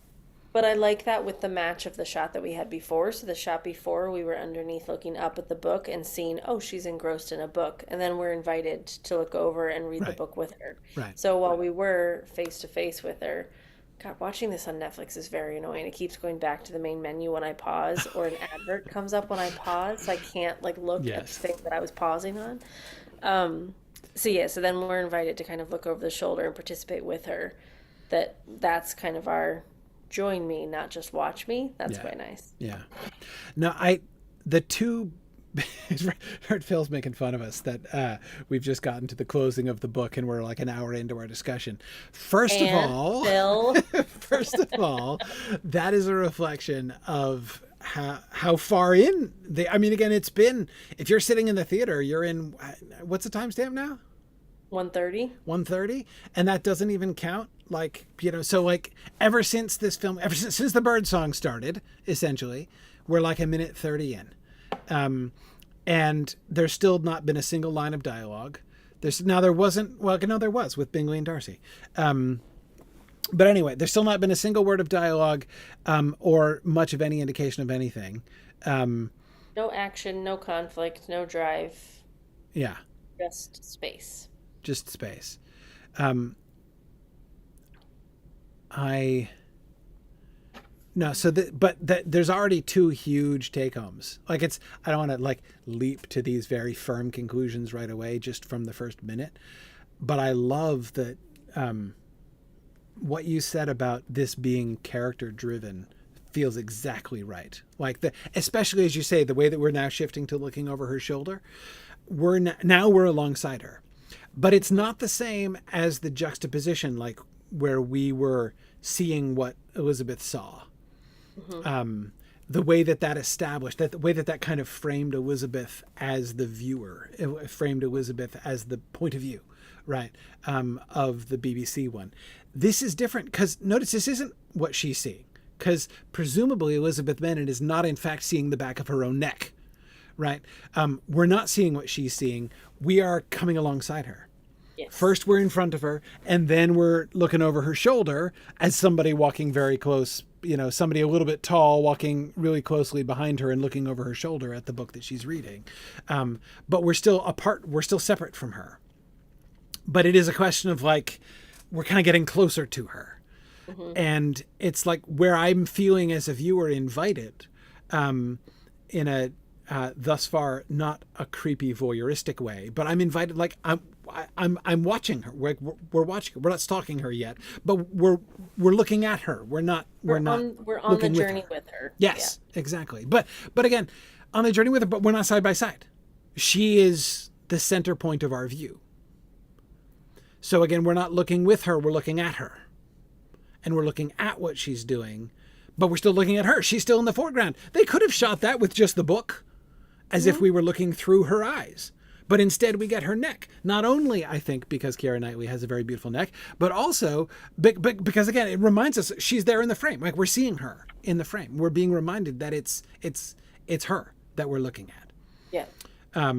But I like that with the match of the shot that we had before. So the shot before, we were underneath looking up at the book and seeing, oh, she's engrossed in a book. And then we're invited to look over and read the book with her. Right. So while we were face to face with her, God, watching this on Netflix is very annoying. It keeps going back to the main menu when I pause, or an advert comes up when I pause. So I can't look at the thing that I was pausing on. So then we're invited to kind of look over the shoulder and participate with her. That's kind of our join me, not just watch me. That's quite nice. Yeah. No, the two Phil's making fun of us that we've just gotten to the closing of the book and we're like an hour into our discussion. First of all, that is a reflection of how far in again, it's been, if you're sitting in the theater, you're in, what's the timestamp now? 1:30, and that doesn't even count so ever since the bird song started, essentially we're like a minute 30 in, and there's still not been a single line of dialogue. There was with Bingley and Darcy, but anyway, there's still not been a single word of dialogue or much of any indication of anything. No action, no conflict, no drive, Yeah, just space. just space. Um, I no, so there's already two huge take homes. Like I don't want to like leap to these very firm conclusions right away just from the first minute, but I love that what you said about this being character driven feels exactly right. Like especially as you say, the way that we're now shifting to looking over her shoulder, now we're alongside her, but it's not the same as the juxtaposition, like where we were seeing what Elizabeth saw. Mm-hmm. The way that established that, the way that kind of framed Elizabeth as the viewer, it framed Elizabeth as the point of view, right, of the BBC one. This is different because notice this isn't what she's seeing, because presumably Elizabeth Bennet is not in fact seeing the back of her own neck, right? We're not seeing what she's seeing. We are coming alongside her. Yes. First we're in front of her, and then we're looking over her shoulder as somebody walking very close, somebody a little bit tall walking really closely behind her and looking over her shoulder at the book that she's reading. But we're still apart. We're still separate from her. But it is a question of like, we're kind of getting closer to her. Mm-hmm. And it's like where I'm feeling as a viewer invited in a thus far not a creepy voyeuristic way, but I'm invited, like I'm watching her. We're watching her. We're not stalking her yet, but we're looking at her. We're on the journey with her. Yes, yeah. Exactly. But again, on the journey with her, but we're not side by side. She is the center point of our view. So again, we're not looking with her, we're looking at her. And we're looking at what she's doing, but we're still looking at her. She's still in the foreground. They could have shot that with just the book, as if we were looking through her eyes. But instead we get her neck. Not only, I think, because Keira Knightley has a very beautiful neck, but also because, again, it reminds us she's there in the frame. Like, we're seeing her in the frame. We're being reminded that it's her that we're looking at. Yeah.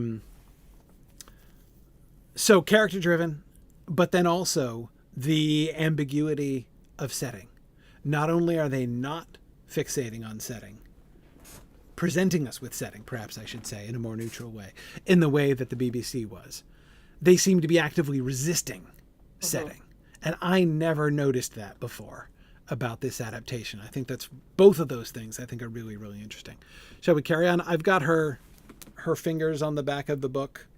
So character-driven, but then also the ambiguity of setting. Not only are they not fixating on setting, presenting us with setting, perhaps I should say, in a more neutral way, in the way that the BBC was. They seem to be actively resisting setting. And I never noticed that before about this adaptation. I think that's both of those things I think are really, really interesting. Shall we carry on? I've got her fingers on the back of the book.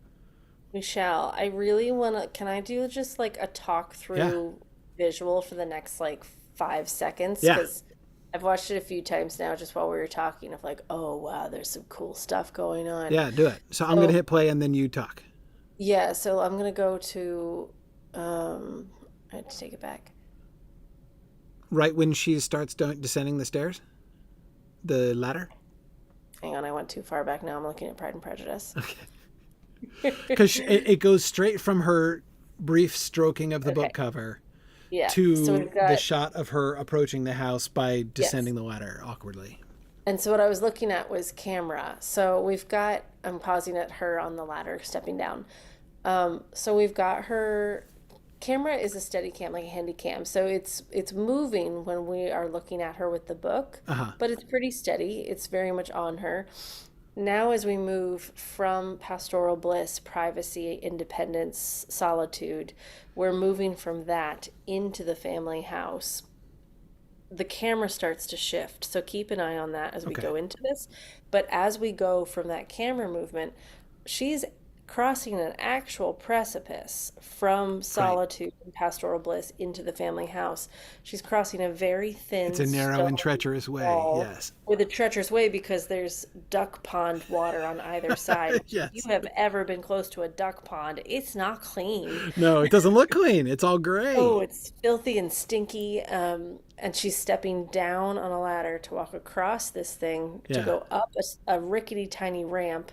We shall. I really want to, can I do just like a talk through visual for the next like 5 seconds? Yeah. Because I've watched it a few times now just while we were talking of like, oh, wow, there's some cool stuff going on. Yeah, do it. So I'm going to hit play and then you talk. Yeah, so I'm going to go to, I had to take it back. Right when she starts descending the stairs? The ladder? Hang on, I went too far back now. I'm looking at Pride and Prejudice. Okay. Because it goes straight from her brief stroking of the book cover to the shot of her approaching the house by descending the ladder awkwardly. And so what I was looking at was camera. So we've got, I'm pausing at her on the ladder, stepping down. So we've got her, camera is a steady cam, like a handy cam. So it's moving when we are looking at her with the book, but it's pretty steady. It's very much on her. Now as we move from pastoral bliss, privacy, independence, solitude, we're moving from that into the family house. The camera starts to shift. So keep an eye on that as we go into this. But as we go from that camera movement, she's crossing an actual precipice from solitude and pastoral bliss into the family house. She's crossing a very thin, it's a narrow and treacherous way, yes. With a treacherous way because there's duck pond water on either side. Yes. If you have ever been close to a duck pond, it's not clean. No, it doesn't look clean. It's all gray. Oh, it's filthy and stinky. And she's stepping down on a ladder to walk across this thing to go up a rickety tiny ramp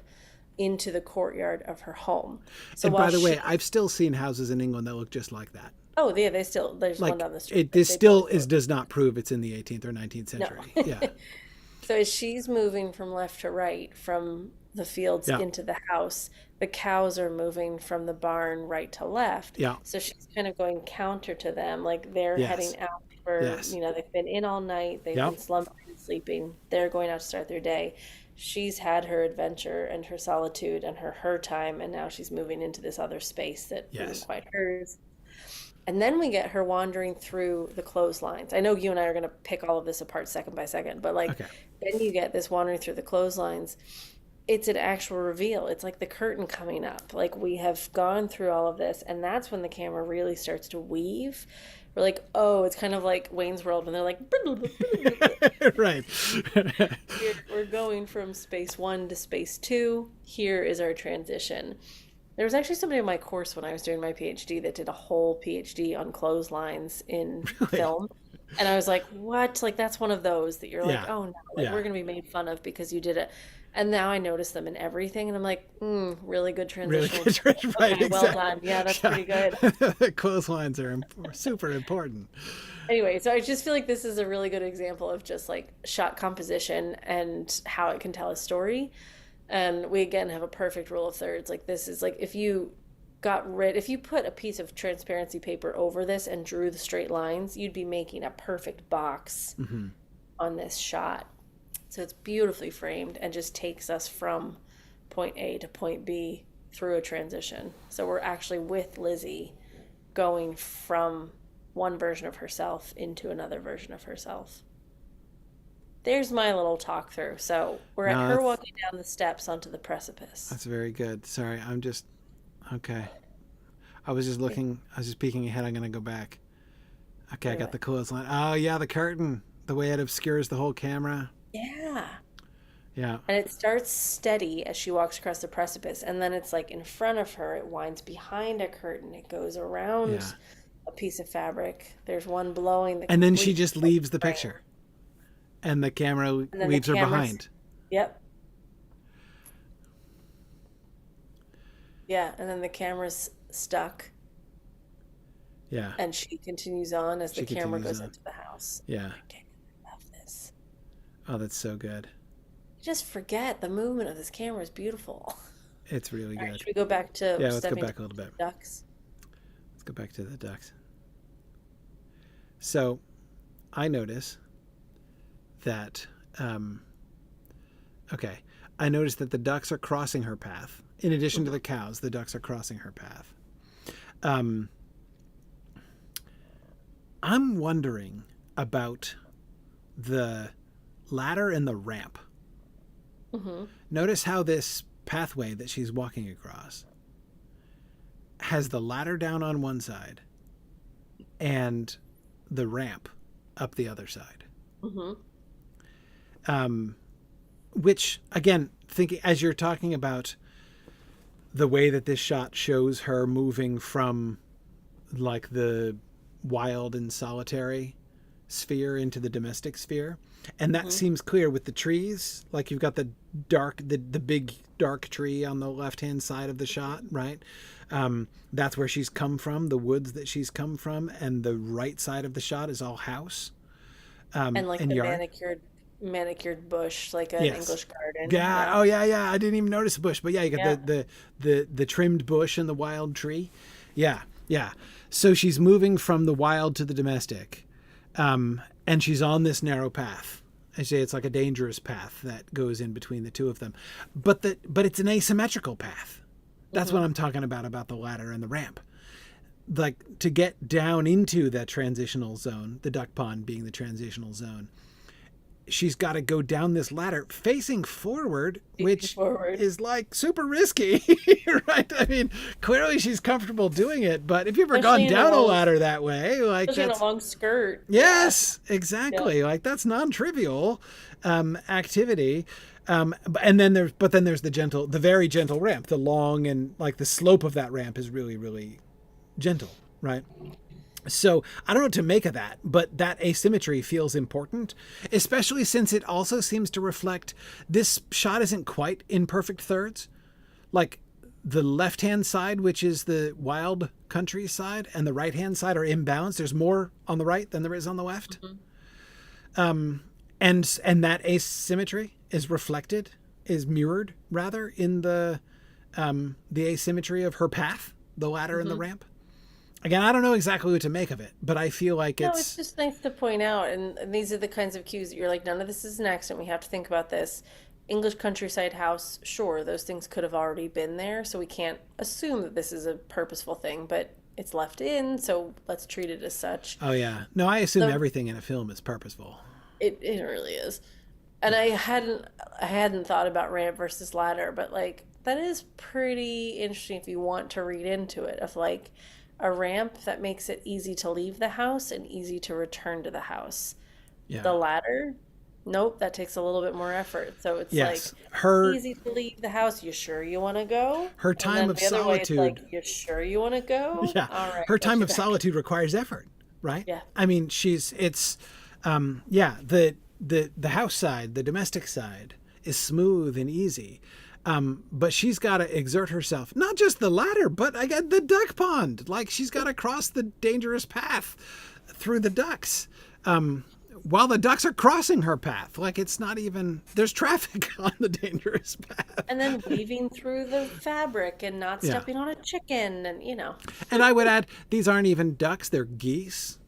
into the courtyard of her home. So and by the way, I've still seen houses in England that look just like that. Oh, yeah, there's one down the street. This still does not prove it's in the 18th or 19th century. No. Yeah. So as she's moving from left to right, from the fields into the house, the cows are moving from the barn right to left. Yeah. So she's kind of going counter to them, like they're heading out for, they've been in all night, they've been slumbering and sleeping, they're going out to start their day. she's had her adventure and her solitude and her time, and now she's moving into this other space that isn't Yes. quite hers. And then we get her wandering through the clotheslines. I know you and I are going to pick all of this apart second by second, but like Okay. then you get this wandering through the clotheslines. It's an actual reveal. It's like the curtain coming up. Like we have gone through all of this, and that's when the camera really starts to weave. We're like, oh, it's kind of like Wayne's World when they're like, Right. we're going from space one to space two. Here is our transition. There was actually somebody in my course when I was doing my PhD that did a whole PhD on clotheslines in Really? film. And I was like, what? Like, that's one of those that you're like, Yeah. oh no, like Yeah. we're going to be made fun of because you did it. And now I notice them in everything. And I'm like, really good Really transitional. good. Right. Okay, well Exactly. done. Yeah, that's Yeah. pretty good. Clotheslines are super important. Anyway, so I just feel like this is a really good example of just like shot composition and how it can tell a story. And we again have a perfect rule of thirds. Like this is like if you put a piece of transparency paper over this and drew the straight lines, you'd be making a perfect box Hmm. on this shot. So it's beautifully framed and just takes us from point A to point B through a transition. So we're actually with Lizzie going from one version of herself into another version of herself. There's my little talk through. So we're at No, her walking down the steps onto the precipice. that's very good. Sorry, I'm just okay. I was just looking. I was just peeking ahead. I'm gonna go back. Okay, I got the clothesline. Oh yeah, the curtain. The way it obscures the whole camera. Yeah. Yeah. And it starts steady as she walks across the precipice. And then it's like in front of her, it winds behind a curtain. It goes around Yeah. a piece of fabric. There's one blowing the And then she complete just leaves the frame. picture, and the camera And then the leaves her camera's, behind. yep. Yeah. And then the camera's stuck. Yeah. And she continues on as the She camera continues goes on. into the house. Yeah. I love this. Oh, that's so good. You just forget the movement of this camera is beautiful. It's really All right, good. should we go back to Yeah, let's go stepping back a little bit. ducks? Let's go back to the ducks. So, I notice that. Okay, I noticed that the ducks are crossing her path. In addition to the cows, the ducks are crossing her path. I'm wondering about the ladder and the ramp. Mm-hmm. Notice how this pathway that she's walking across has the ladder down on one side and the ramp up the other side. Mm-hmm. Which, again, thinking as you're talking about the way that this shot shows her moving from like the wild and solitary sphere into the domestic sphere, and that seems clear with the trees. Like you've got the big dark tree on the left hand side of the shot, right? That's where she's come from, the woods that she's come from, and the right side of the shot is all house And like and the yard. manicured bush, like an Yes. English garden. Yeah. Yeah. Oh yeah, yeah. I didn't even notice the bush, but yeah, you got Yeah. the trimmed bush and the wild tree. Yeah, yeah. So she's moving from the wild to the domestic, and she's on this narrow path. I say it's like a dangerous path that goes in between the two of them, but it's an asymmetrical path. That's what I'm talking about the ladder and the ramp. Like to get down into that transitional zone, the duck pond being the transitional zone, she's got to go down this ladder facing forward, which forward. is like super risky, right? I mean, clearly she's comfortable doing it, but if you've ever Especially gone in a down a long- ladder that way, like Especially in that's a long skirt. yes, exactly, like that's non-trivial activity. And then there's the very gentle ramp, the long and like the slope of that ramp is really, really gentle, right? So I don't know what to make of that, but that asymmetry feels important, especially since it also seems to reflect this shot isn't quite in perfect thirds. Like the left-hand side, which is the wild countryside, and the right-hand side are imbalanced. There's more on the right than there is on the left. And that asymmetry is reflected, is mirrored rather in the asymmetry of her path, the ladder and the ramp. Again, I don't know exactly what to make of it, but I feel like No, it's just nice to point out, and these are the kinds of cues that you're like, none of this is an accident. We have to think about this. English countryside house, sure, those things could have already been there, so we can't assume that this is a purposeful thing, but it's left in, so let's treat it as such. Oh yeah. No, I assume So everything in a film is purposeful. it really is. And I hadn't thought about ramp versus ladder, but like that is pretty interesting if you want to read into it of like a ramp that makes it easy to leave the house and easy to return to the house. Yeah. The ladder, nope, that takes a little bit more effort. So it's like Yes. Her easy to leave the house. You sure you want to go? her And time then of the other way, it's like, solitude. you sure you want to go? Yeah. All right, Her got time you of back. solitude requires effort, right? Yeah. I mean, yeah, the house side, the domestic side is smooth and easy. But she's got to exert herself, not just the ladder, but I got the duck pond. Like she's got to cross the dangerous path through the ducks. While the ducks are crossing her path, like it's not even, there's traffic on the dangerous path. And then weaving through the fabric and not Yeah. stepping on a chicken and And I would add, these aren't even ducks, they're geese.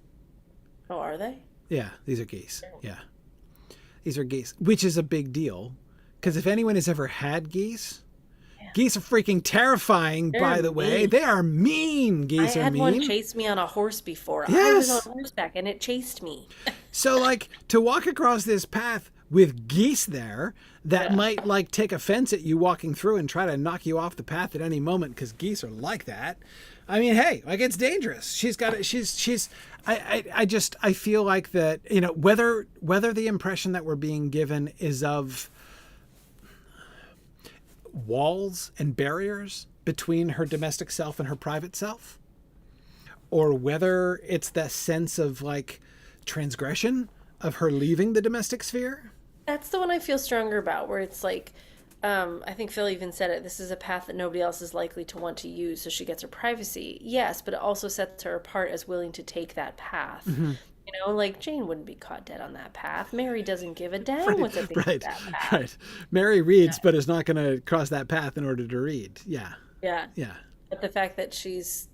Oh, are they? Yeah, these are geese. Yeah. These are geese, which is a big deal. Because if anyone has ever had geese, geese are freaking terrifying, by They're the way. mean. They are mean. I Geese are had one mean. chase me on a horse before. I was Yes. on horseback and it chased me. So, like, to walk across this path with geese there that Yeah. might, like, take offense at you walking through and try to knock you off the path at any moment because geese are like that. I mean, hey, like, it's dangerous. She's got it. I feel like that, whether the impression that we're being given is of walls and barriers between her domestic self and her private self, or whether it's that sense of like transgression of her leaving the domestic sphere. That's the one I feel stronger about, where it's like, I think Phil even said it, this is a path that nobody else is likely to want to use, so she gets her privacy. Yes, but it also sets her apart as willing to take that path. Like Jane wouldn't be caught dead on that path. Mary doesn't give a damn what they think of Right, that path. right. Mary reads, but is not going to cross that path in order to read. Yeah, Yeah. yeah, But the fact that she's,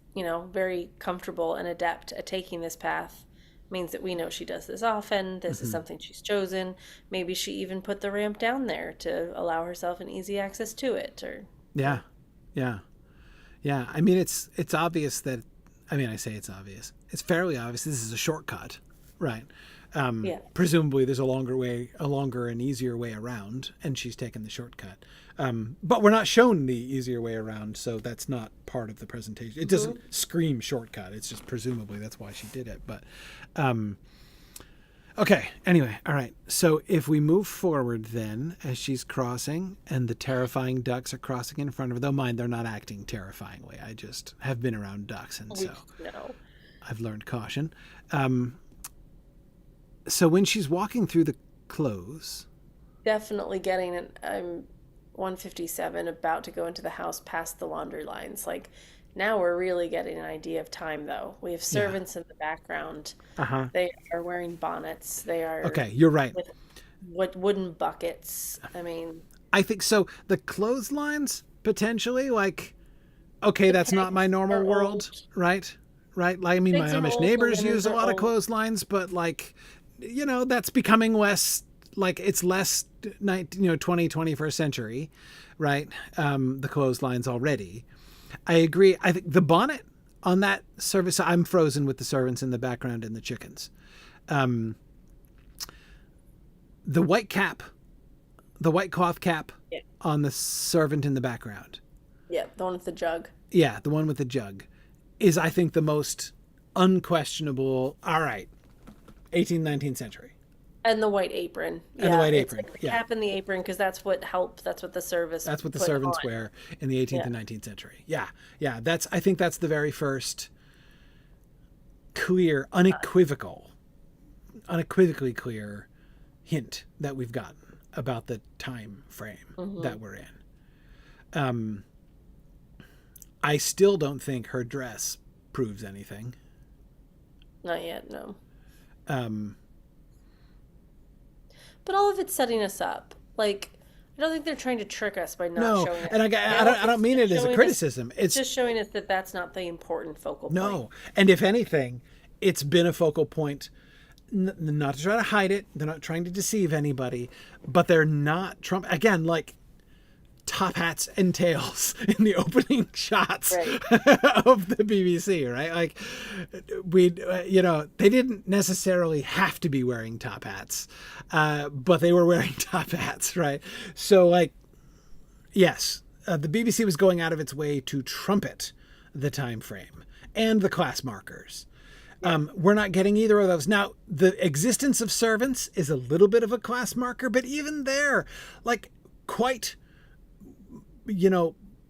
very comfortable and adept at taking this path means that we know she does this often. This is something she's chosen. Maybe she even put the ramp down there to allow herself an easy access to it. Or yeah, yeah, yeah. I mean, it's obvious that. I mean, I say it's obvious. It's fairly obvious. This is a shortcut, right? yeah, Presumably, there's a longer and easier way around, and she's taken the shortcut. But we're not shown the easier way around, so that's not part of the presentation. It doesn't scream shortcut. It's just presumably that's why she did it. But okay. Anyway, all right. So if we move forward, then as she's crossing, and the terrifying ducks are crossing in front of her, though mind they're not acting terrifyingly. I just have been around ducks, and we so know. I've learned caution. So when she's walking through the clothes, Definitely getting it. I'm 157, about to go into the house past the laundry lines. Like, now we're really getting an idea of time, though. We have servants in the background. uh-huh. They are wearing bonnets. They are Okay, you're right. with wooden buckets. I mean, I think so. The clotheslines potentially, like, okay, that's not my normal are world, old. right? Right. Like, I mean, my Pigs are Amish old, the neighbors linens use a are lot of old. clotheslines, but like, that's becoming less. Like, it's less 21st century, right? The clotheslines already. I agree. I think the bonnet on that service. I'm frozen with the servants in the background and the chickens. The white cap, the white cloth cap Yeah. on the servant in the background. yeah, the one with the jug. Yeah, the one with the jug is, I think, the most unquestionable. All right, 18th, 19th century. And the white apron. And the white it's apron, like the yeah. cap and the apron, because that's what helped. That's what the service. That's what the put servants on. wear in the 18th Yeah. and 19th century. Yeah, yeah. I think that's the very first clear, unequivocally clear hint that we've gotten about the time frame that we're in. I still don't think her dress proves anything. Not yet, no. Um, But all of it's setting us up. Like, I don't think they're trying to trick us by not no, showing it. and I don't mean it as a criticism. It's just showing us that that's not the important focal point. no, and if anything, it's been a focal point not to try to hide it. They're not trying to deceive anybody, but they're not Trump again. Like top hats and tails in the opening shots of the BBC, right? Like they didn't necessarily have to be wearing top hats, but they were wearing top hats, right? So like, yes, the BBC was going out of its way to trumpet the time frame and the class markers. We're not getting either of those. Now, the existence of servants is a little bit of a class marker, but even there, like quite,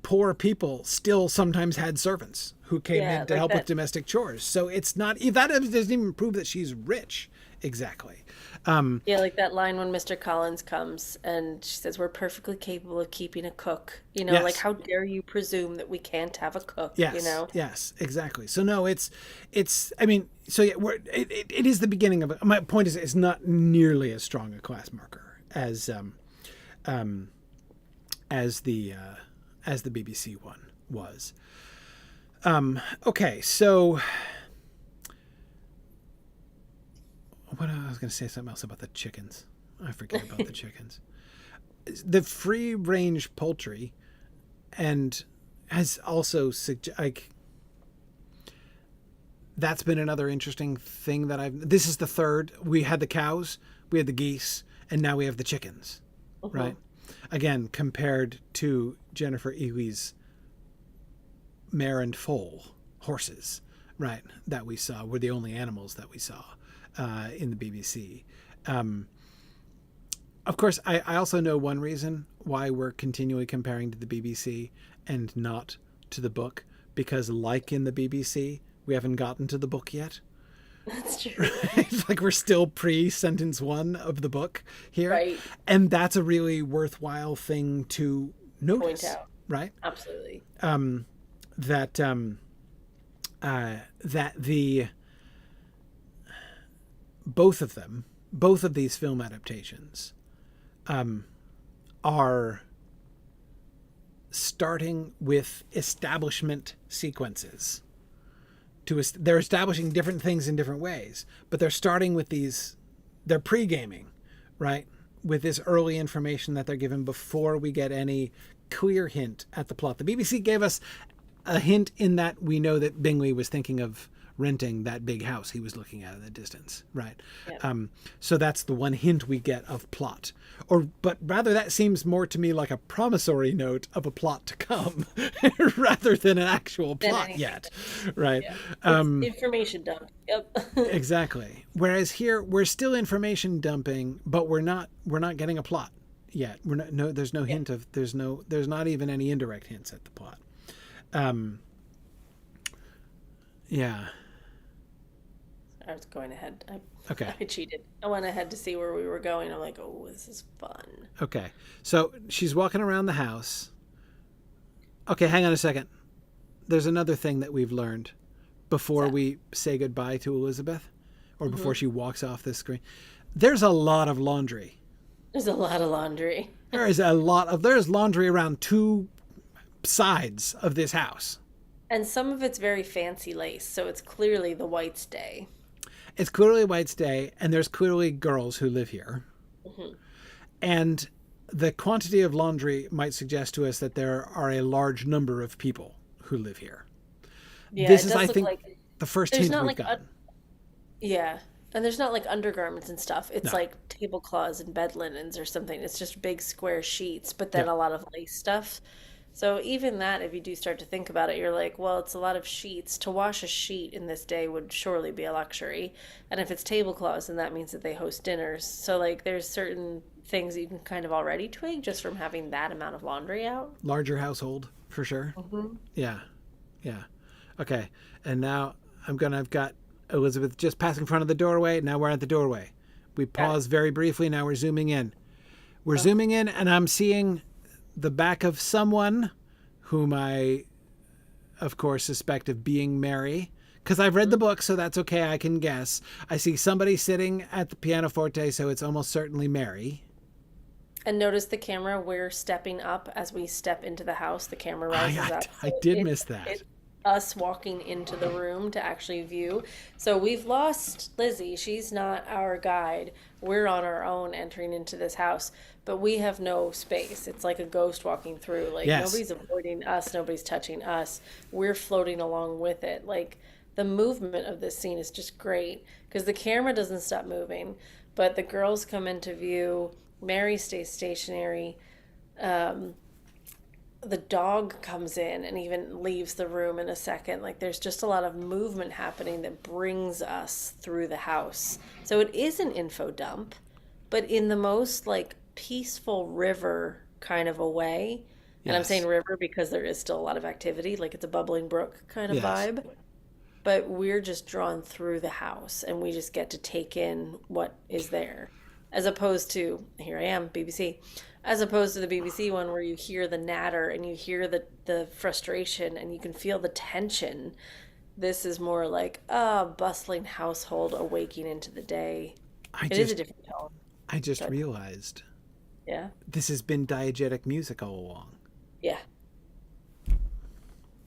poor people still sometimes had servants who came in to help with domestic chores. So it's not, that doesn't even prove that she's rich exactly. Like that line when Mr. Collins comes and she says, we're perfectly capable of keeping a cook. Like how dare you presume that we can't have a cook? Yes, yes, exactly. So no, it is the beginning of it. My point is, it's not nearly as strong a class marker as the BBC one was. Okay, so. I was going to say something else about the chickens. I forget about the chickens. The free range poultry, and has also that's been another interesting thing that this is the third. We had the cows, we had the geese, and now we have the chickens, right? Again, compared to Jennifer Ewey's mare and foal horses, right? That we saw were the only animals that we saw. In the BBC. Of course, I also know one reason why we're continually comparing to the BBC and not to the book, because like in the BBC, we haven't gotten to the book yet. That's true. Right? Like we're still pre-sentence 1 of the book here. Right. And that's a really worthwhile thing to notice. Point out. Right? Absolutely. That the both of these film adaptations are starting with establishment sequences. They're establishing different things in different ways, but they're starting with they're pre-gaming, right? With this early information that they're given before we get any clear hint at the plot. The BBC gave us a hint in that we know that Bingley was thinking of renting that big house he was looking at in the distance, right? Yep. So that's the one hint we get of plot. But rather that seems more to me like a promissory note of a plot to come rather than an actual plot yet, right? Yeah. Information dump. Yep. Exactly. Whereas here we're still information dumping, but we're not getting a plot yet. There's no hint of there's not even any indirect hints at the plot. Yeah. I was going ahead. Okay. I cheated. I went ahead to see where we were going. I'm like, oh, this is fun. Okay. So she's walking around the house. Okay, hang on a second. There's another thing that we've learned before we say goodbye to Elizabeth, or before she walks off this screen. There's a lot of laundry. There's a lot of laundry. There's laundry around 2 sides of this house. And some of it's very fancy lace, so it's clearly the White's day. It's clearly White's day, and there's clearly girls who live here. Mm-hmm. And the quantity of laundry might suggest to us that there are a large number of people who live here. Yeah, this is, I think, the first hint we've gotten. Yeah, and there's not like undergarments and stuff. It's like tablecloths and bed linens or something. It's just big square sheets, but then a lot of lace stuff. So even that, if you do start to think about it, you're like, well, it's a lot of sheets. To wash a sheet in this day would surely be a luxury. And if it's tablecloths, then that means that they host dinners. So like there's certain things that you can kind of already twig just from having that amount of laundry out. Larger household, for sure. Mm-hmm. Yeah. Okay. And now I've got Elizabeth just passing in front of the doorway. Now we're at the doorway. We pause very briefly. Now we're zooming in. We're zooming in, and I'm seeing the back of someone whom I, of course, suspect of being Mary, because I've read the book, so that's okay. I can guess. I see somebody sitting at the pianoforte, so it's almost certainly Mary. And notice the camera, we're stepping up as we step into the house. The camera rises up. I did miss that. us walking into the room to actually view. So we've lost Lizzie. She's not our guide. We're on our own entering into this house, but we have no space. It's like a ghost walking through. Like Yes. nobody's avoiding us, nobody's touching us. We're floating along with it. Like the movement of this scene is just great because the camera doesn't stop moving, but the girls come into view. Mary stays stationary. The dog comes in and even leaves the room in a second. Like there's just a lot of movement happening that brings us through the house. So it is an info dump, but in the most like peaceful river kind of a way. And I'm saying Yes. river because there is still a lot of activity, like it's a bubbling brook kind of Yes. vibe. But we're just drawn through the house and we just get to take in what is there. As opposed to, here I am, BBC, as opposed to the BBC one where you hear the natter and you hear the frustration and you can feel the tension. This is more like a bustling household awaking into the day. I It is a just different tone. I just But realized yeah, this has been diegetic music all along. yeah,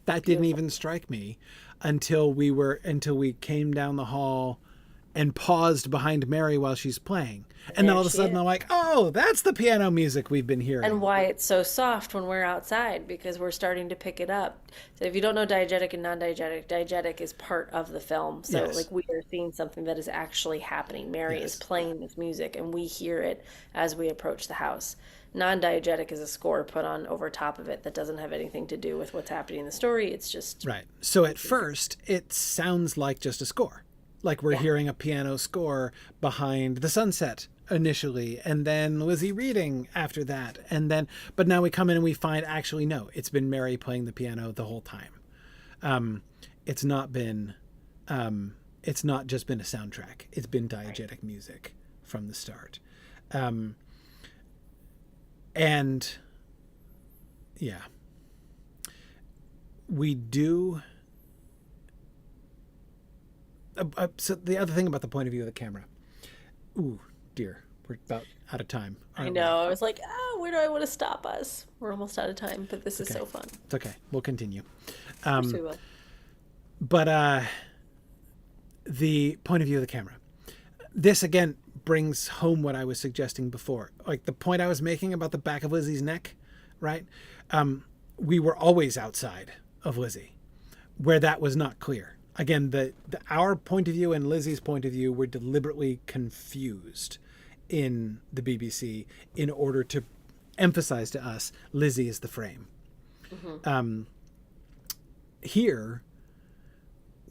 That didn't beautiful. even strike me until we came down the hall and paused behind Mary while she's playing. And And then there all of a she sudden is. I'm like, "Oh, that's the piano music we've been And hearing." why it's so soft when we're outside because we're starting to pick it up. So if you don't know diegetic and non-diegetic, diegetic is part of the film. So Yes. like we are seeing something that is actually happening. Mary is Yes. playing this music and we hear it as we approach the house. Non-diegetic is a score put on over top of it that doesn't have anything to do with what's happening in the story. It's just Right. So at first it sounds like just a score. Like we're yeah, hearing a piano score behind the sunset initially, and then Lizzie reading after that, and then but now we come in and we find actually no, it's been Mary playing the piano the whole time. It's not been it's not just been a soundtrack. It's been right. diegetic music from the start. Um, and yeah, we do. So the other thing about the point of view of the camera. Ooh, dear, we're about out of time, I aren't we? know. I was like, where do I want to stop us? We're almost out of time, but this It's is okay. so fun. Of It's okay. We'll continue. course we will. But the point of view of the camera. This again brings home what I was suggesting before, like the point I was making about the back of Lizzie's neck, right? We were always outside of Lizzie, where that was not clear. Again, our point of view and Lizzie's point of view were deliberately confused in the BBC in order to emphasize to us Lizzie is the frame. Hmm. Here,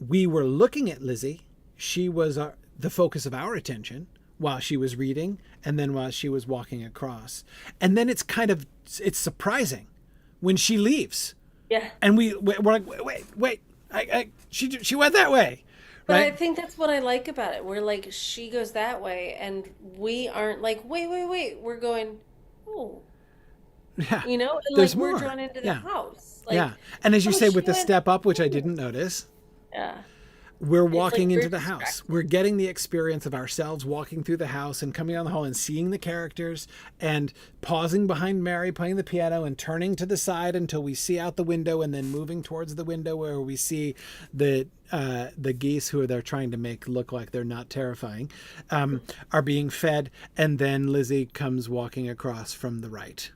we were looking at Lizzie. She was the focus of our attention while she was reading and then while she was walking across. And then it's surprising when she leaves. Yeah. And we're like, wait, she went that way, But I right? think that's what I like about it. We're like, she goes that way, and we aren't like, wait. We're going, oh, Yeah, and like there's we're more. drawn into the Yeah, house. Like, yeah. And as you oh, say, with she the went, step up, which I ooh. didn't notice, Yeah. we're It's like walking we're into the house. distracted. We're getting the experience of ourselves walking through the house and coming down the hall and seeing the characters and pausing behind Mary playing the piano and turning to the side until we see out the window and then moving towards the window where we see the geese who they're trying to make look like they're not terrifying are being fed, and then Lizzie comes walking across from the right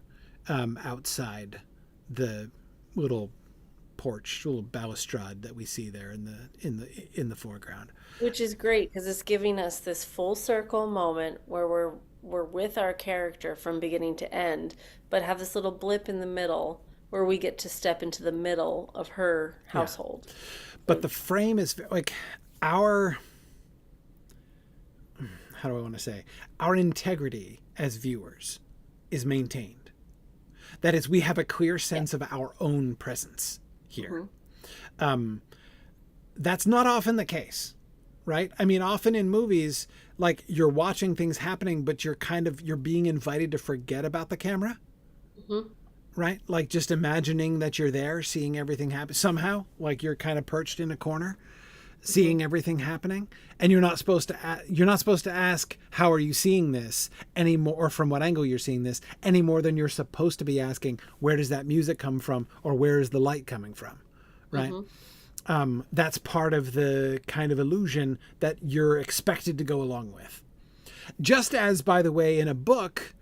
outside the little porch, little balustrade that we see there in the foreground. Which is great because it's giving us this full circle moment where we're with our character from beginning to end, but have this little blip in the middle where we get to step into the middle of her Yeah, household. but the frame is like our how do I want to say our integrity as viewers is maintained. That is, we have a clear Yeah. sense of our own presence here. Hmm. That's not often the case, right? I mean, often in movies, like you're watching things happening, but you're being invited to forget about the camera, Hmm. right? Like just imagining that you're there, seeing everything happen somehow, like you're kind of perched in a corner, Hmm. seeing everything happening, and you're not supposed to ask how are you seeing this any more, or from what angle you're seeing this, any more than you're supposed to be asking where does that music come from or where is the light coming from, right? Hmm. That's part of the kind of illusion that you're expected to go along with. Just as, by the way, in a book,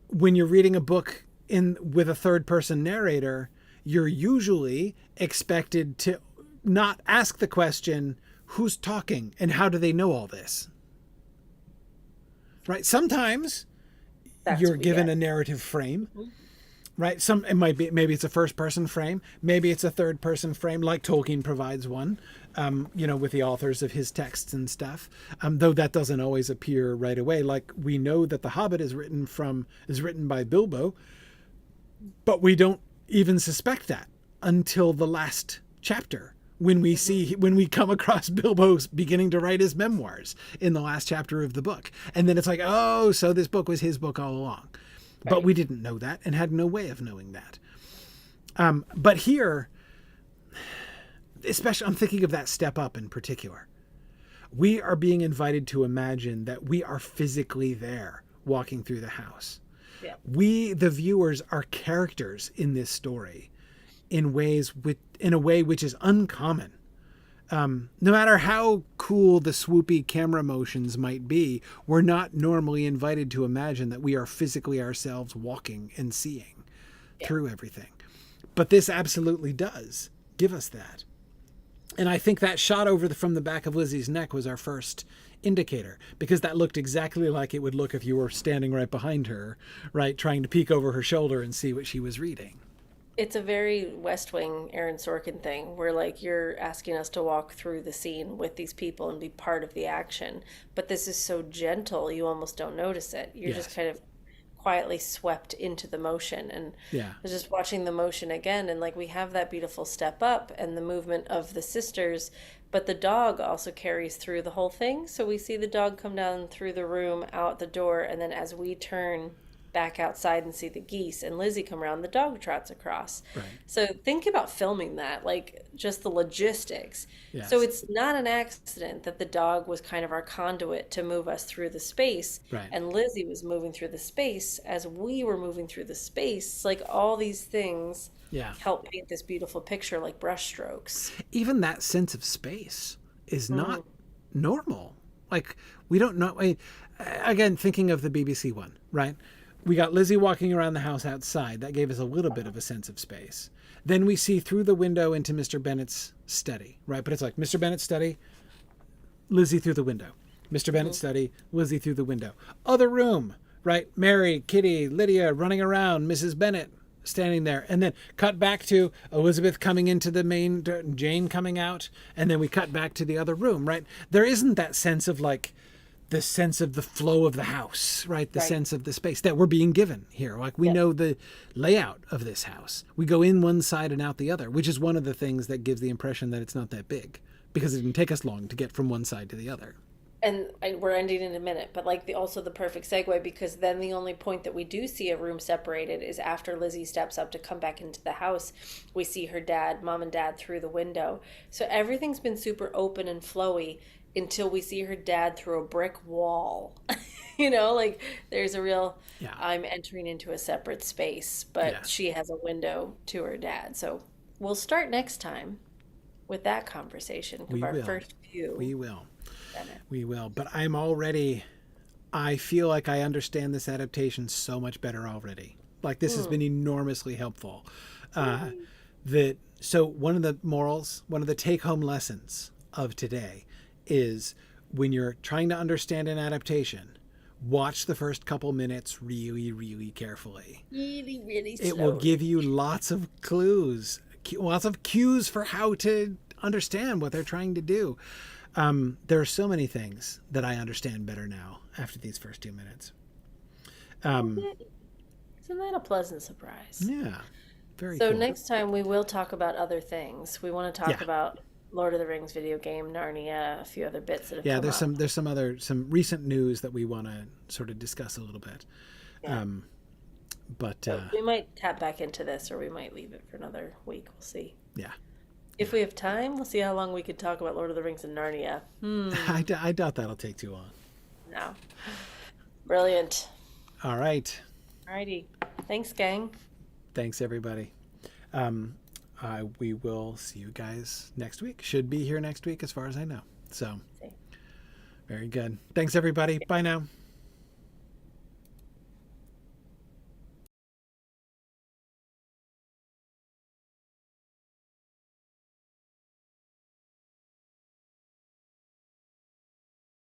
when you're reading a book with a third person narrator, you're usually expected to not ask the question, who's talking and how do they know all this? Right? Sometimes you're given a narrative frame. Right. It might be, maybe it's a first person frame. Maybe it's a third person frame, like Tolkien provides one, with the authors of his texts and stuff. Though that doesn't always appear right away. Like we know that The Hobbit is written by Bilbo, but we don't even suspect that until the last chapter when we come across Bilbo beginning to write his memoirs in the last chapter of the book. And then it's like, oh, so this book was his book all along. Right. But we didn't know that and had no way of knowing that. But here, especially, I'm thinking of that step up in particular. We are being invited to imagine that we are physically there walking through the house. Yeah. We, the viewers, are characters in this story in a way which is uncommon. No matter how cool the swoopy camera motions might be, we're not normally invited to imagine that we are physically ourselves walking and seeing through everything. But this absolutely does give us that. And I think that shot from the back of Lizzie's neck was our first indicator, because that looked exactly like it would look if you were standing right behind her, right, trying to peek over her shoulder and see what she was reading. It's a very West Wing Aaron Sorkin thing where like you're asking us to walk through the scene with these people and be part of the action. But this is so gentle, you almost don't notice it. You're just kind of quietly swept into the motion. And I was just watching the motion again, and like we have that beautiful step up and the movement of the sisters, but the dog also carries through the whole thing. So we see the dog come down through the room, out the door, and then as we turn back outside and see the geese and Lizzie come around, the dog trots across. Right. So think about filming that, like just the logistics. Yes. So it's not an accident that the dog was kind of our conduit to move us through the space. Right. And Lizzie was moving through the space as we were moving through the space. Like all these things help paint this beautiful picture like brushstrokes. Even that sense of space is not normal. Like we don't know. Again, thinking of the BBC one, right? We got Lizzie walking around the house outside. That gave us a little bit of a sense of space. Then we see through the window into Mr. Bennet's study, right? But it's like Mr. Bennet's study, Lizzie through the window. Mr. Bennet's study, Lizzie through the window. Other room, right? Mary, Kitty, Lydia running around, Mrs. Bennet standing there. And then cut back to Elizabeth coming into the main, Jane coming out. And then we cut back to the other room, right? There isn't that sense of like, the sense of the flow of the house, right? The sense of the space that we're being given here. Like we know the layout of this house. We go in one side and out the other, which is one of the things that gives the impression that it's not that big because it didn't take us long to get from one side to the other. And we're ending in a minute, but like also the perfect segue, because then the only point that we do see a room separated is after Lizzie steps up to come back into the house. We see her dad, mom and dad through the window. So everything's been super open and flowy until we see her dad through a brick wall. Like there's a real, I'm entering into a separate space, but she has a window to her dad. So we'll start next time with that conversation. First view. We will. We will. But I feel like I understand this adaptation so much better already. Like this has been enormously helpful. So one of the take-home lessons of today is when you're trying to understand an adaptation, watch the first couple minutes really, really carefully. Really, really slow. It will give you lots of clues, lots of cues for how to understand what they're trying to do. There are so many things that I understand better now after these first 2 minutes. Isn't that a pleasant surprise? Yeah, very So cool. next time we will talk about other things. We want to talk about Lord of the Rings video game, Narnia, a few other bits that have come up. There's some recent news that we want to sort of discuss a little bit. But we might tap back into this, or we might leave it for another week. We'll see. Yeah. If we have time, we'll see how long we could talk about Lord of the Rings and Narnia. I doubt that'll take too long. No. Brilliant. All right. Alrighty. Thanks, gang. Thanks, everybody. we will see you guys next week. Should be here next week as far as I know. So See. very good. Thanks, everybody. Bye now.